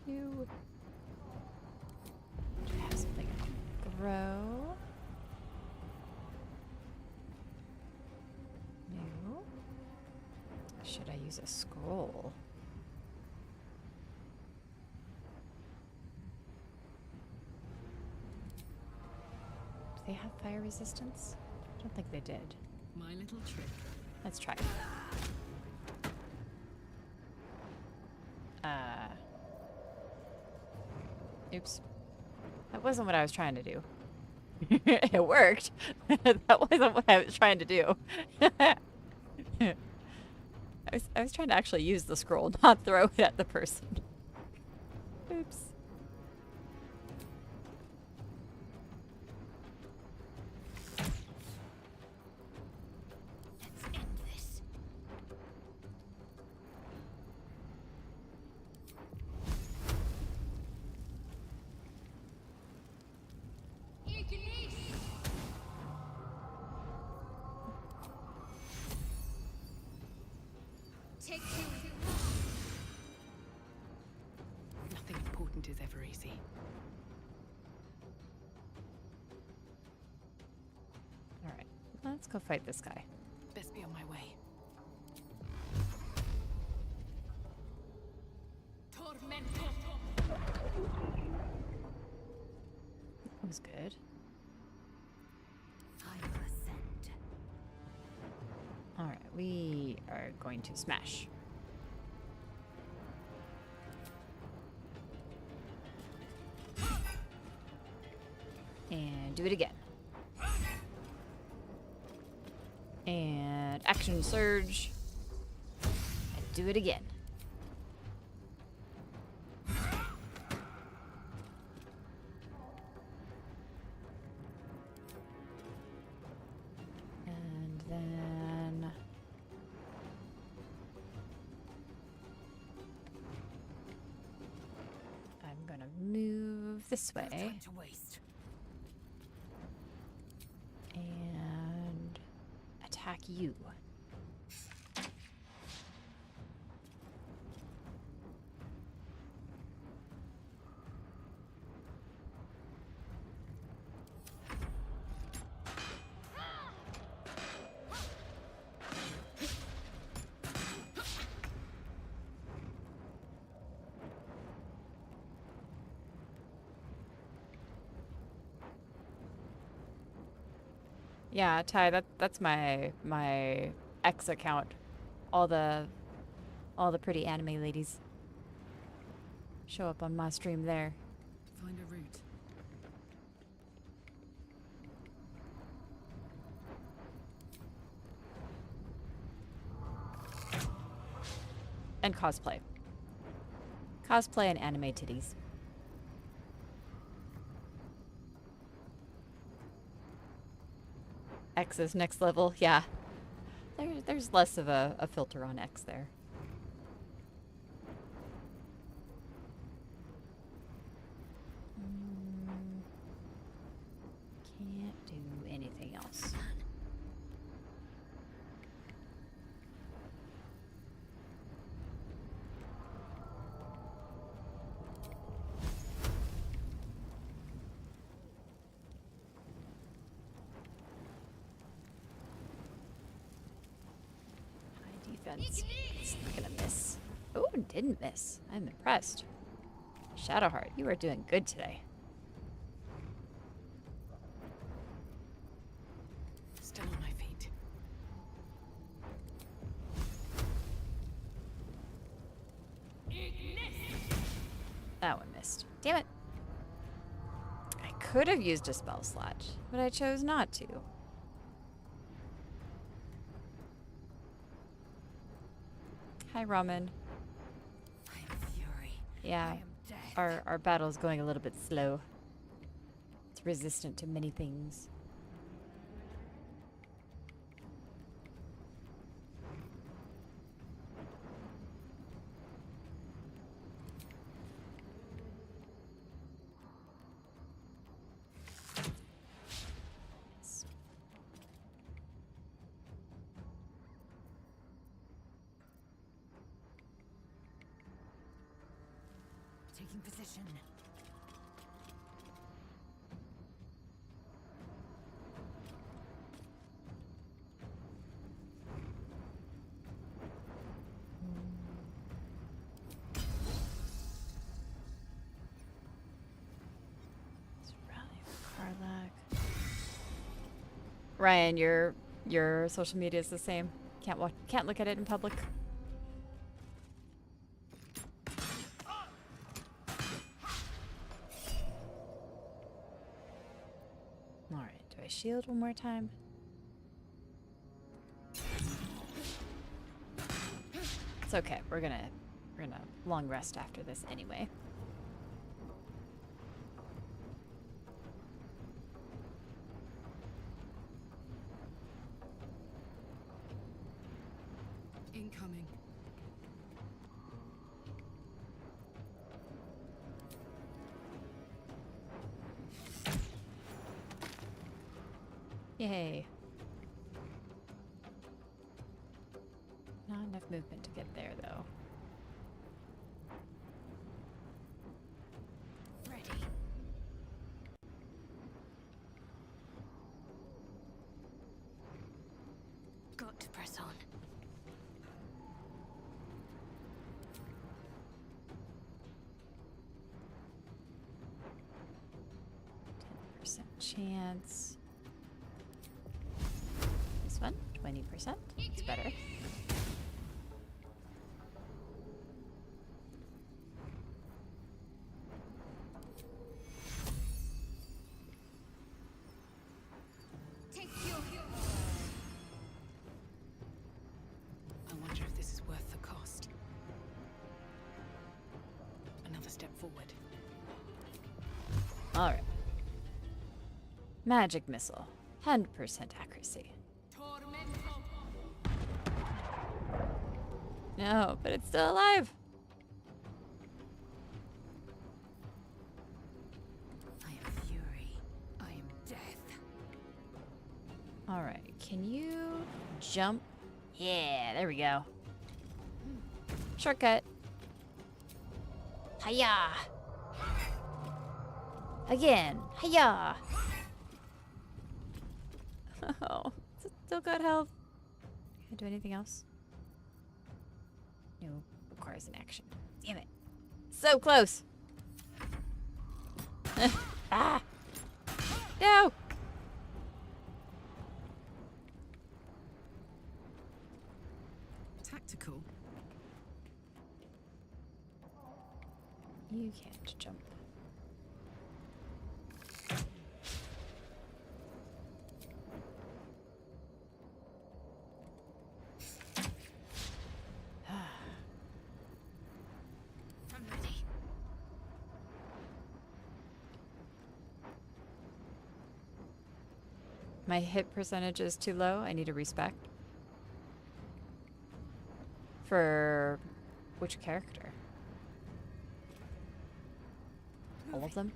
You. Do I have something I can throw? No. Should I use a scroll? Do they have fire resistance? I don't think they did. My little trick. Let's try. Oops. That wasn't what I was trying to do. It worked. That wasn't what I was trying to do. I was trying to actually use the scroll, not throw it at the person. Oops. Let's end this. Nothing important is ever easy. All right, let's go fight this guy. Best be on my way. That was good. I will ascend. All right, we are going to smash. And do it again. And action surge. And do it again. And then I'm gonna move this way. Time to waste. And attack you. Yeah, Ty, that's my X account. All the pretty anime ladies show up on my stream there. Find a route. And cosplay. Cosplay and anime titties. X is next level, yeah. There's less of a filter on X there. Can't do anything else. High defense. It's not gonna miss. Oh, didn't miss. I'm impressed. Shadowheart, you are doing good today. Still on my feet. That one missed. Damn it. I could have used a spell slot, but I chose not to. Hi, Ramen. I Yeah, our battle's going a little bit slow. It's resistant to many things. Taking position. Let's rally for Karlak. Ryan, your social media is the same. Can't look at it in public. Alright, do I shield one more time? It's okay. We're gonna long rest after this anyway. Incoming. Yay. Not enough movement to get there, though. Ready. Got to press on. Percent chance. This one, 20%. It's better. I wonder if this is worth the cost. Another step forward. Alright. Magic missile. 100% accuracy. No, but it's still alive. I am fury. I am death. Alright, can you jump? Yeah, there we go. Shortcut. Hiya! Again. Hiya! Oh, still got health. Can I do anything else? No, requires an action. Damn it. So close! Ah! No! Tactical. You can't jump. I'm ready. My hit percentage is too low. I need a respec. For which character? All of them?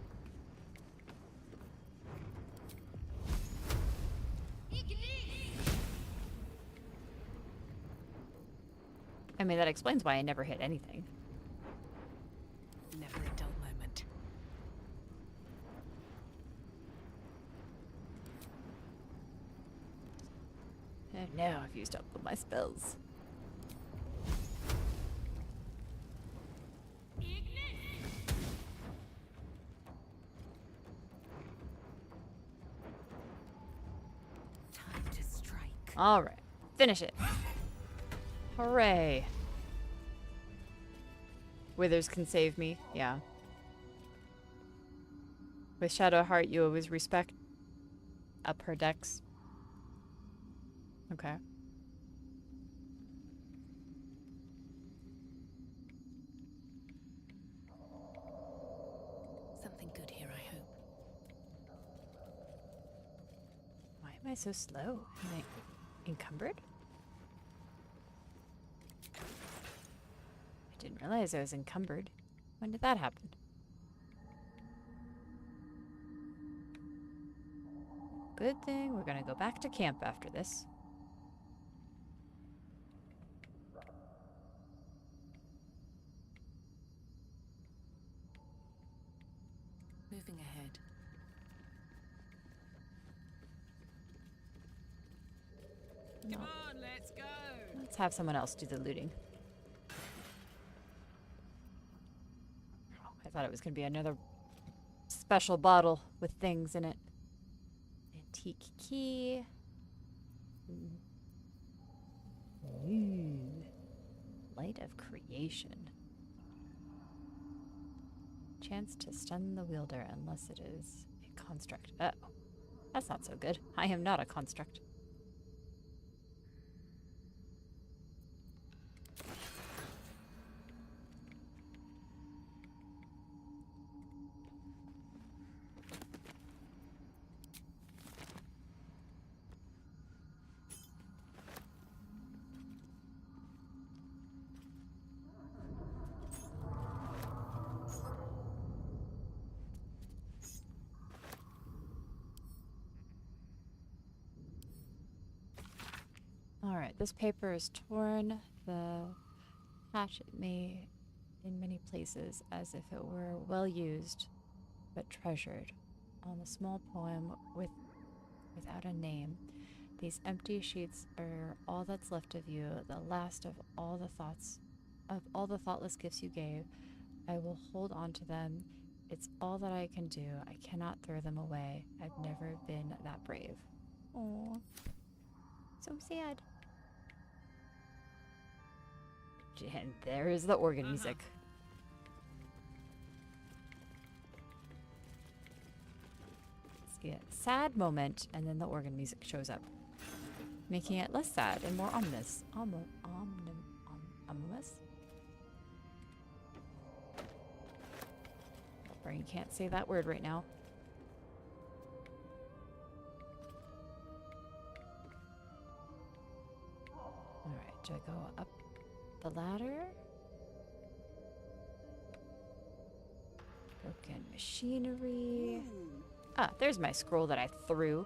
I mean, that explains why I never hit anything. Never a dull moment. Oh no, I've used up all my spells. Time to strike. Alright, finish it. Hooray. Withers can save me, yeah. With Shadow Heart, you always respect up her dex. Okay. Why am I so slow? Am I encumbered? I didn't realize I was encumbered. When did that happen? Good thing we're gonna go back to camp after this. Moving ahead. No. Come on, let's go. Let's have someone else do the looting. I thought it was gonna be another special bottle with things in it. Antique key. Ooh. Light of creation. Chance to stun the wielder unless it is a construct. Oh, that's not so good. I am not a construct. Alright, this paper is torn. The hatchet may in many places as if it were well used but treasured. On the small poem without a name, these empty sheets are all that's left of you, the last of all the thoughtless gifts you gave. I will hold on to them. It's all that I can do. I cannot throw them away. I've never been that brave. Oh, so sad. And there is the organ music. See a sad moment, and then the organ music shows up, making it less sad and more ominous. Ominous? Brain can't say that word right now. Alright, do I go up the ladder? Broken machinery. Ah, there's my scroll that I threw.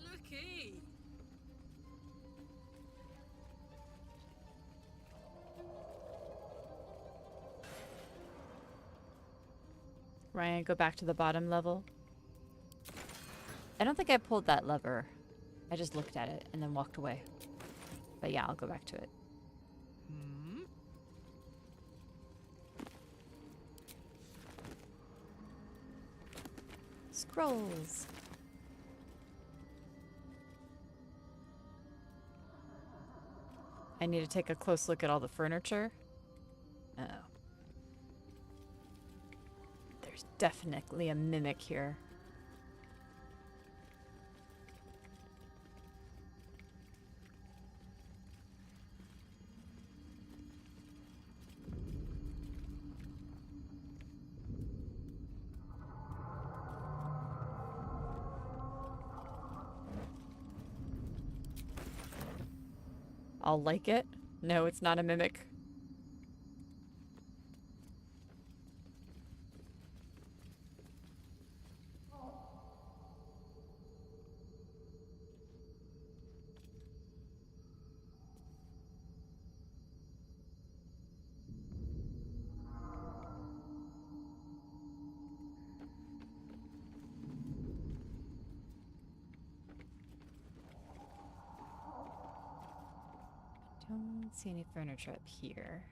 Looky. Ryan, go back to the bottom level. I don't think I pulled that lever. I just looked at it and then walked away. But yeah, I'll go back to it. Scrolls. I need to take a close look at all the furniture. Uh-oh. There's definitely a mimic here. I'll like it. No, it's not a mimic. Don't see any furniture up here.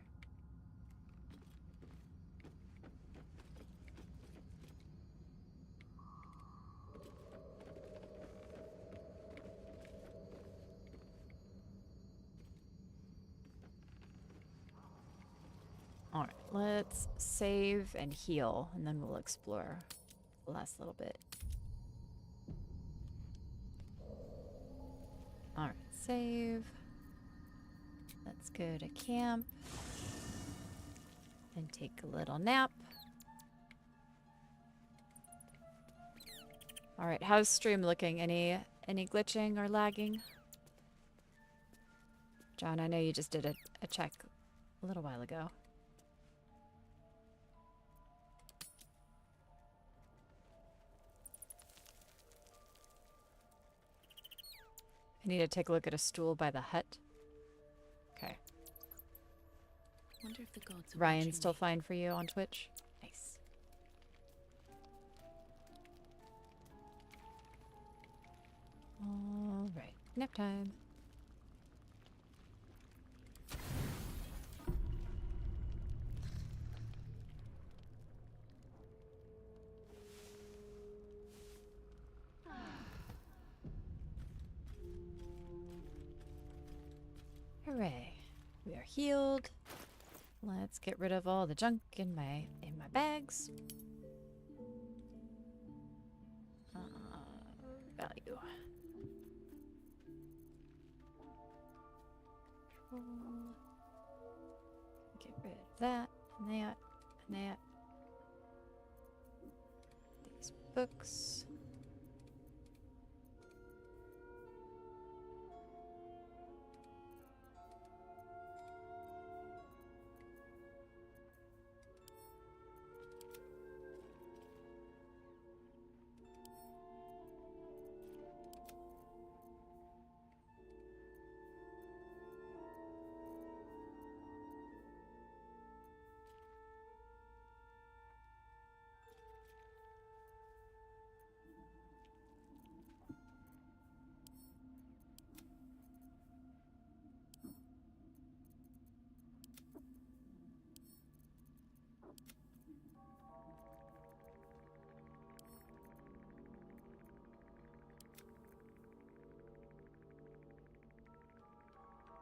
Alright, let's save and heal, and then we'll explore the last little bit. Alright, save. go to camp and take a little nap. All right, how's stream looking? Any glitching or lagging? John, I know you just did a check a little while ago. I need to take a look at a stool by the hut. Okay. Wonder if the gods are Ryan, watching still me. fine for you on Twitch? Nice. All right, nap time. Hooray. We are healed. Let's get rid of all the junk in my bags. Value. Get rid of that and that and that. These books.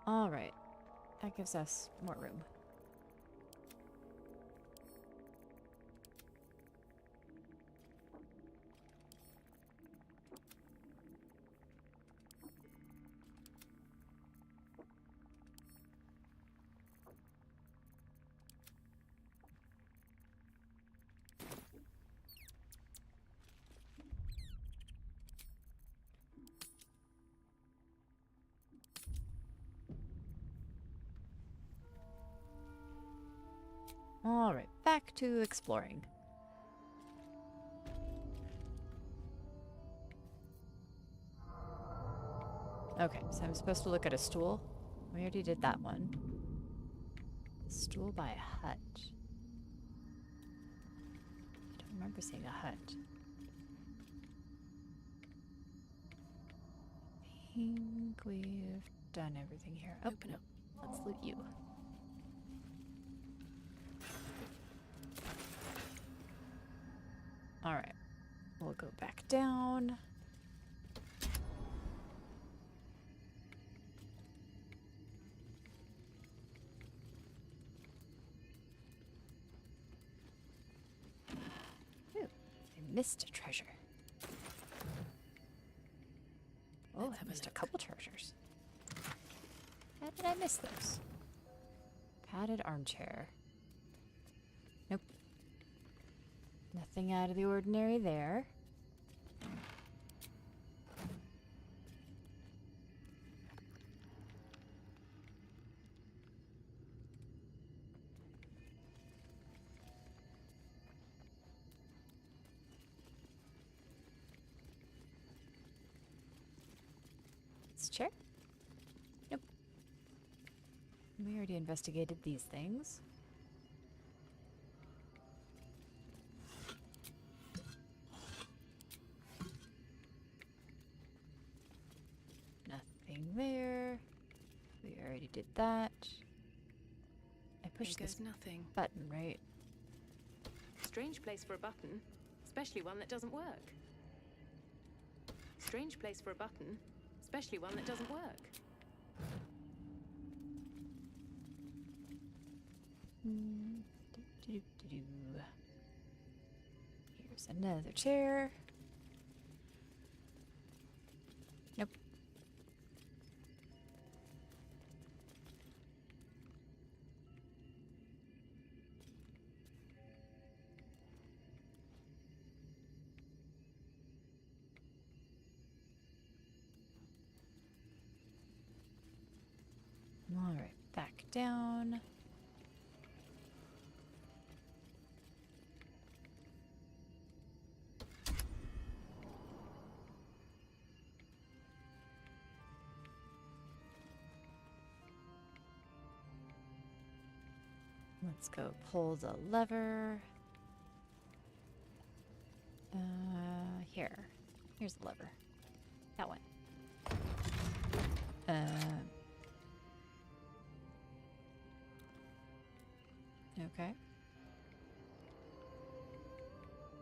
All right. That gives us more room. All right, back to exploring. Okay, so I'm supposed to look at a stool. We already did that one. Stool by a hut. I don't remember seeing a hut. I think we've done everything here. Oh, Open no. up. Let's loot you. All right. We'll go back down. Ooh, I missed a treasure. Oh, Let's I have a missed a look. couple treasures. How did I miss those? Padded armchair. Nope. Nothing out of the ordinary there. This chair? Nope. We already investigated these things. Nothing there. We already did that. I pushed There this goes nothing. button, right? Strange place for a button, especially one that doesn't work. Strange place for a button, especially one that doesn't work. Do-do-do-do-do. Here's another chair. Nope. down. Let's go pull the lever. Here. Here's the lever. That one. Okay.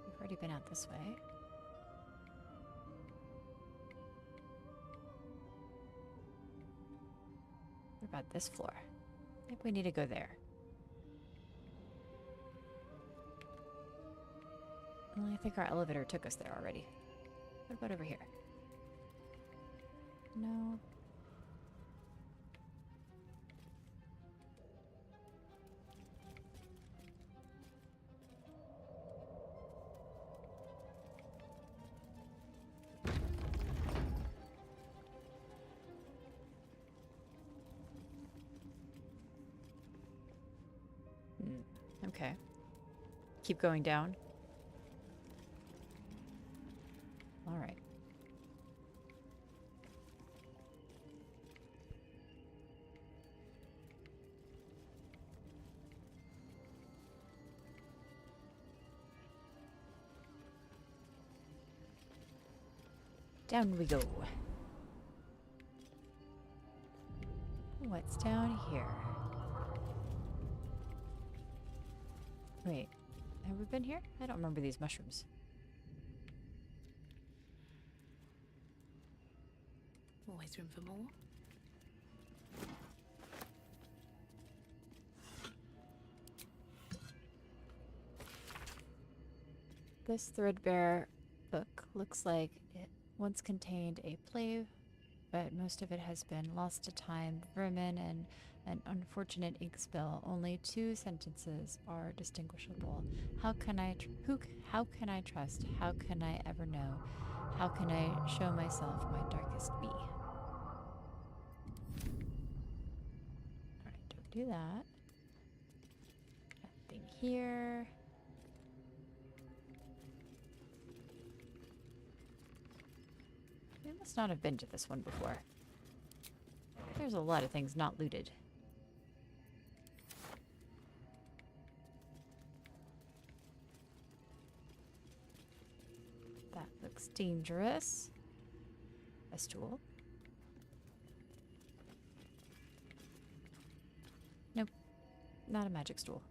We've already been out this way. What about this floor? I think we need to go there. Well, I think our elevator took us there already. What about over here? No. Okay. Keep going down. All right. Down we go. What's down here? Wait, have we been here? I don't remember these mushrooms. Always room for more. This threadbare book looks like it once contained a play, but most of it has been lost to time, vermin, and an unfortunate ink spill. Only 2 sentences are distinguishable. How can I how can I trust? How can I ever know? How can I show myself my darkest me? Alright, don't do that. Nothing here. We must not have been to this one before. There's a lot of things not looted. That looks dangerous. A stool. Nope. Not a magic stool.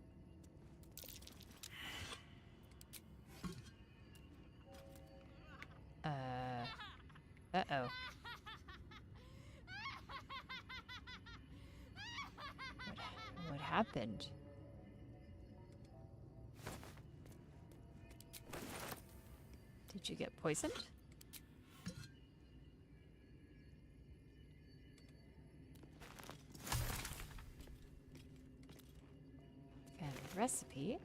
Uh-oh. What happened? Did you get poisoned? Found a recipe.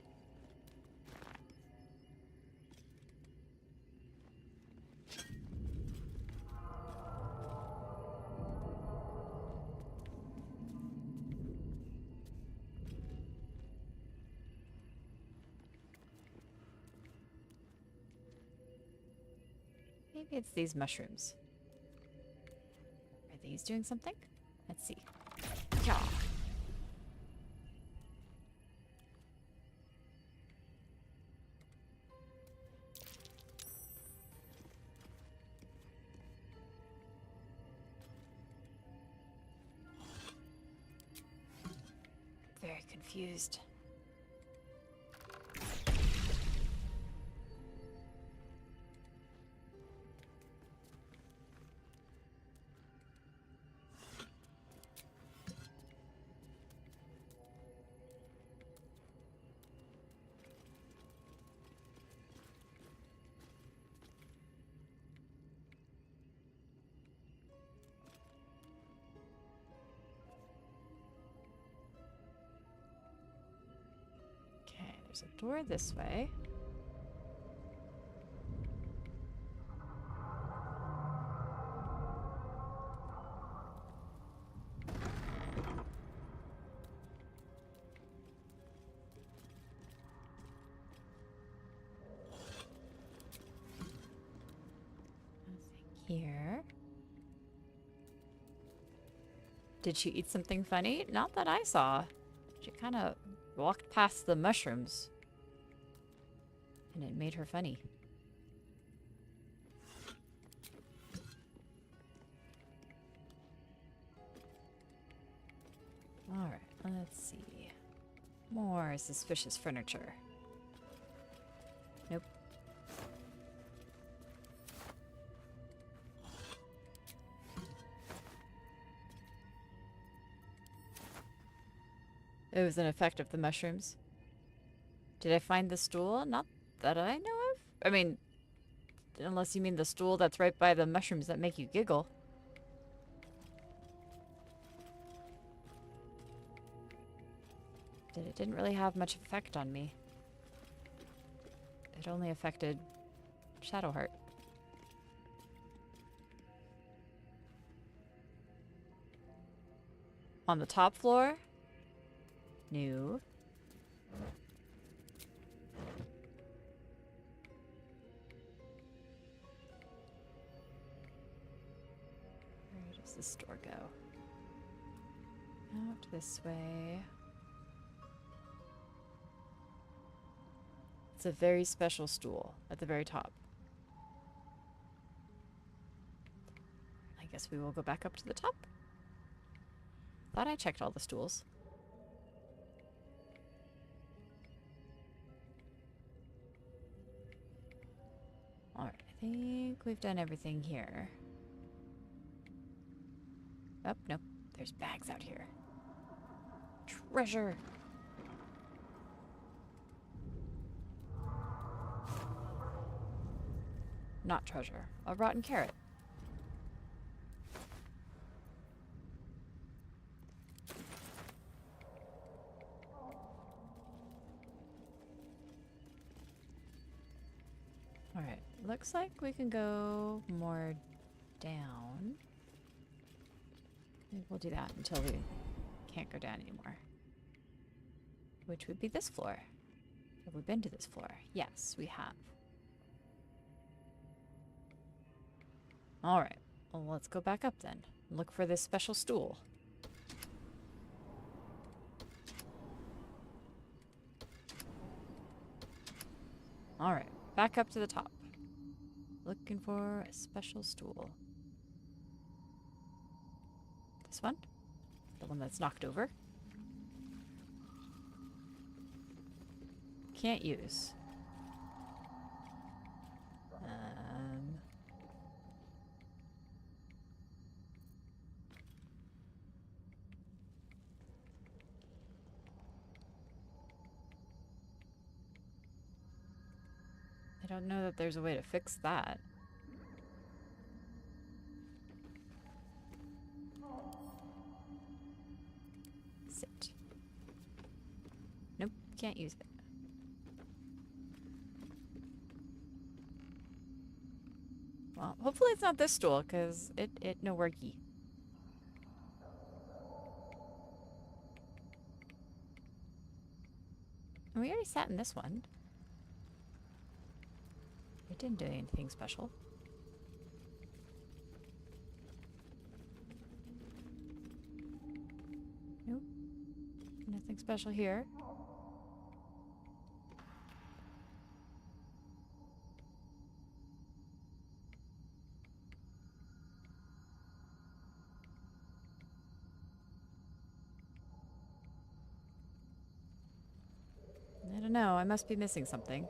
Maybe it's these mushrooms. Are these doing something? Let's see. Yeah. Very confused. Okay, there's a door this way. here. Did she eat something funny? Not that I saw. She kind of walked past the mushrooms. And it made her funny. Alright, let's see. More suspicious furniture. Nope. It was an effect of the mushrooms. Did I find the stool? Not that I know of. I mean, unless you mean the stool that's right by the mushrooms that make you giggle. It didn't really have much effect on me. It only affected Shadowheart. On the top floor? No. Where does this door go? Out this way. It's a very special stool at the very top. I guess we will go back up to the top. Thought I checked all the stools. Alright, I think we've done everything here. Oh, nope. There's bags out here. Treasure! Not treasure. A rotten carrot. Alright, looks like we can go more down. Maybe we'll do that until we can't go down anymore. Which would be this floor. Have we been to this floor? Yes, we have. Alright, well, let's go back up then. Look for this special stool. Alright, back up to the top. Looking for a special stool. This one? The one that's knocked over? Can't use. I don't know that there's a way to fix that. Sit. Nope, can't use it. Well, hopefully it's not this stool, because it no worky. We already sat in this one. It didn't do anything special. Nope. Nothing special here. I don't know. I must be missing something.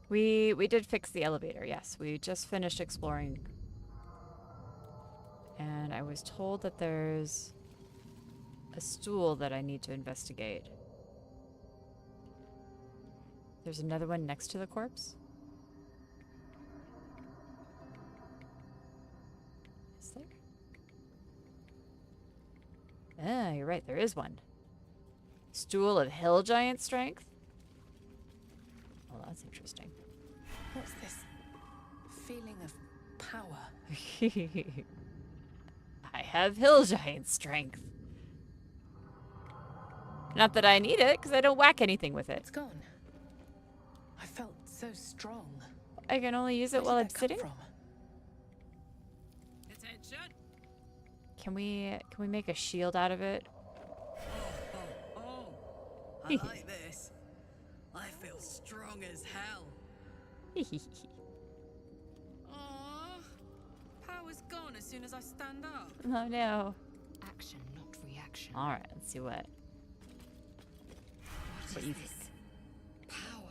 We did fix the elevator, yes. We just finished exploring. And I was told that there's a stool that I need to investigate. There's another one next to the corpse. Is there? Ah, you're right, there is one. Stool of hill giant strength? Well, that's interesting. What's this feeling of power? I have hill giant strength. Not that I need it, because I don't whack anything with it. It's gone. I felt So strong. I can only use Where it did while that I'm come sitting? from? Attention! Can we make a shield out of it? Oh, I like this. I feel strong as hell. Aww. Power's gone as soon as I stand up. Oh no. Action, not reaction. Alright, let's see what What you is this? Power.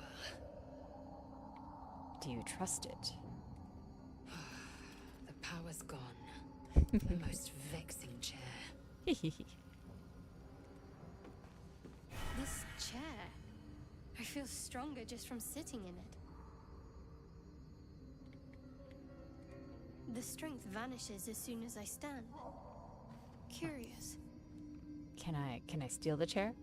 do you trust it? The power's gone. The most vexing chair. This chair. I feel stronger just from sitting in it. The strength vanishes as soon as I stand. Curious. Can I steal the chair?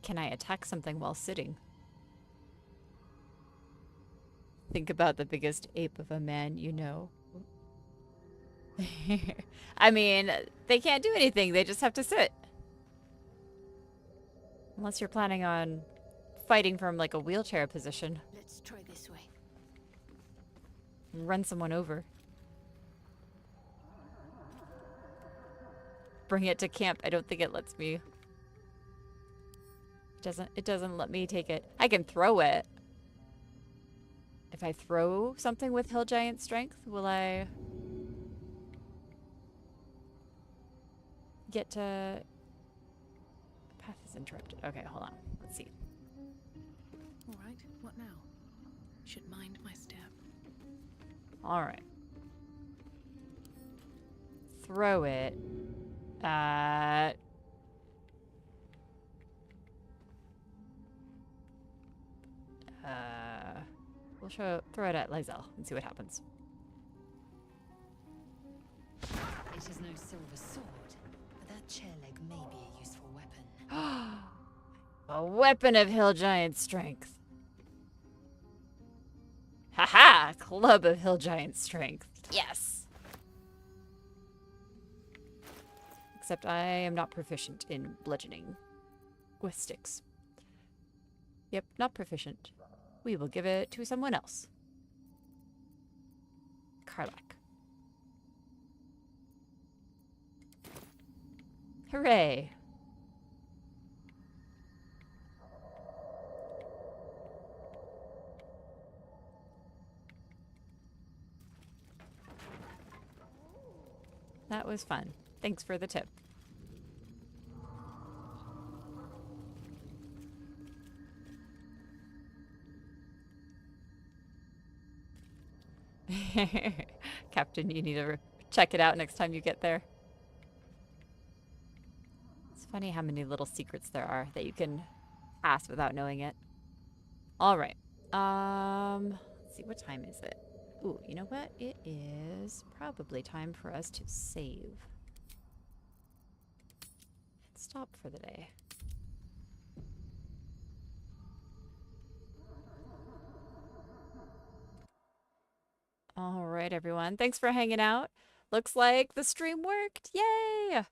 Can I attack something while sitting? Think about the biggest ape of a man you know. I mean, they can't do anything. They just have to sit. Unless you're planning on fighting from like a wheelchair position. Let's try this way. Run someone over. Bring it to camp. I don't think it lets me. It doesn't let me take it. I can throw it. If I throw something with hill giant strength, will I get to... Path is interrupted. Okay, hold on. Let's see. All right, what now? Should mind my step. All right. Throw it at... We'll throw it at Lysel and see what happens. It is no silver sword, but that chair leg may be a useful weapon. A weapon of hill giant strength. Haha! Club of hill giant strength. Yes! Except I am not proficient in bludgeoning with sticks. Yep, not proficient. We will give it to someone else. Karlak. Hooray! That was fun. Thanks for the tip. Captain, you need to check it out next time you get there. It's funny how many little secrets there are that you can pass without knowing it. All right. Let's see, what time is it? Ooh, you know what? It is probably time for us to save. Stop for the day. All right, everyone. Thanks for hanging out. Looks like the stream worked. Yay!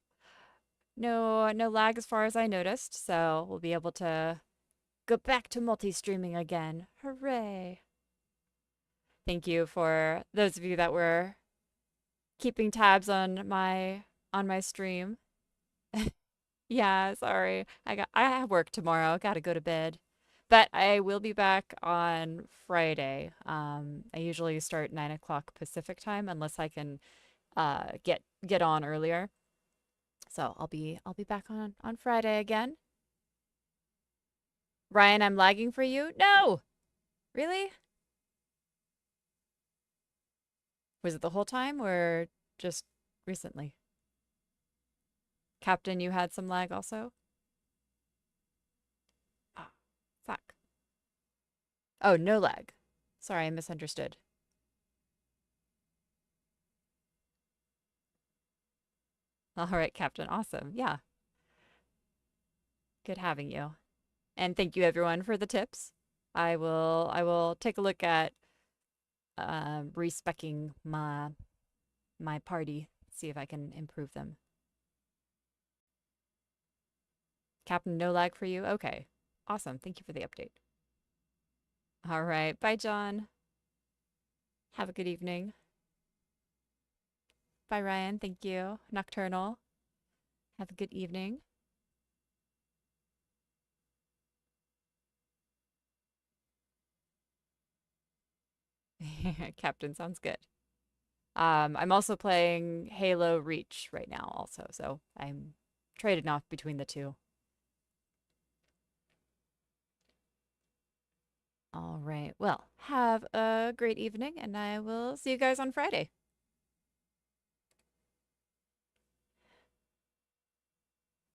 No lag as far as I noticed, so we'll be able to go back to multi-streaming again. Hooray! Thank you for those of you that were keeping tabs on my stream. Yeah, sorry. I have work tomorrow. Got to go to bed. But I will be back on Friday. I usually start 9 o'clock Pacific time unless I can get on earlier. So I'll be back on Friday again. Ryan, I'm lagging for you? No! Really? Was it the whole time or just recently? Captain, you had some lag also? Oh, fuck. Oh, no lag. Sorry, I misunderstood. All right, Captain. Awesome. Yeah. Good having you. And thank you everyone for the tips. I will take a look at respecking my party, see if I can improve them. Captain, no lag for you? Okay. Awesome. Thank you for the update. All right. Bye, John. Have a good evening. Bye, Ryan. Thank you. Nocturnal. Have a good evening. Captain sounds good. I'm also playing Halo Reach right now also, so I'm trading off between the two. All right. Well, have a great evening, and I will see you guys on Friday.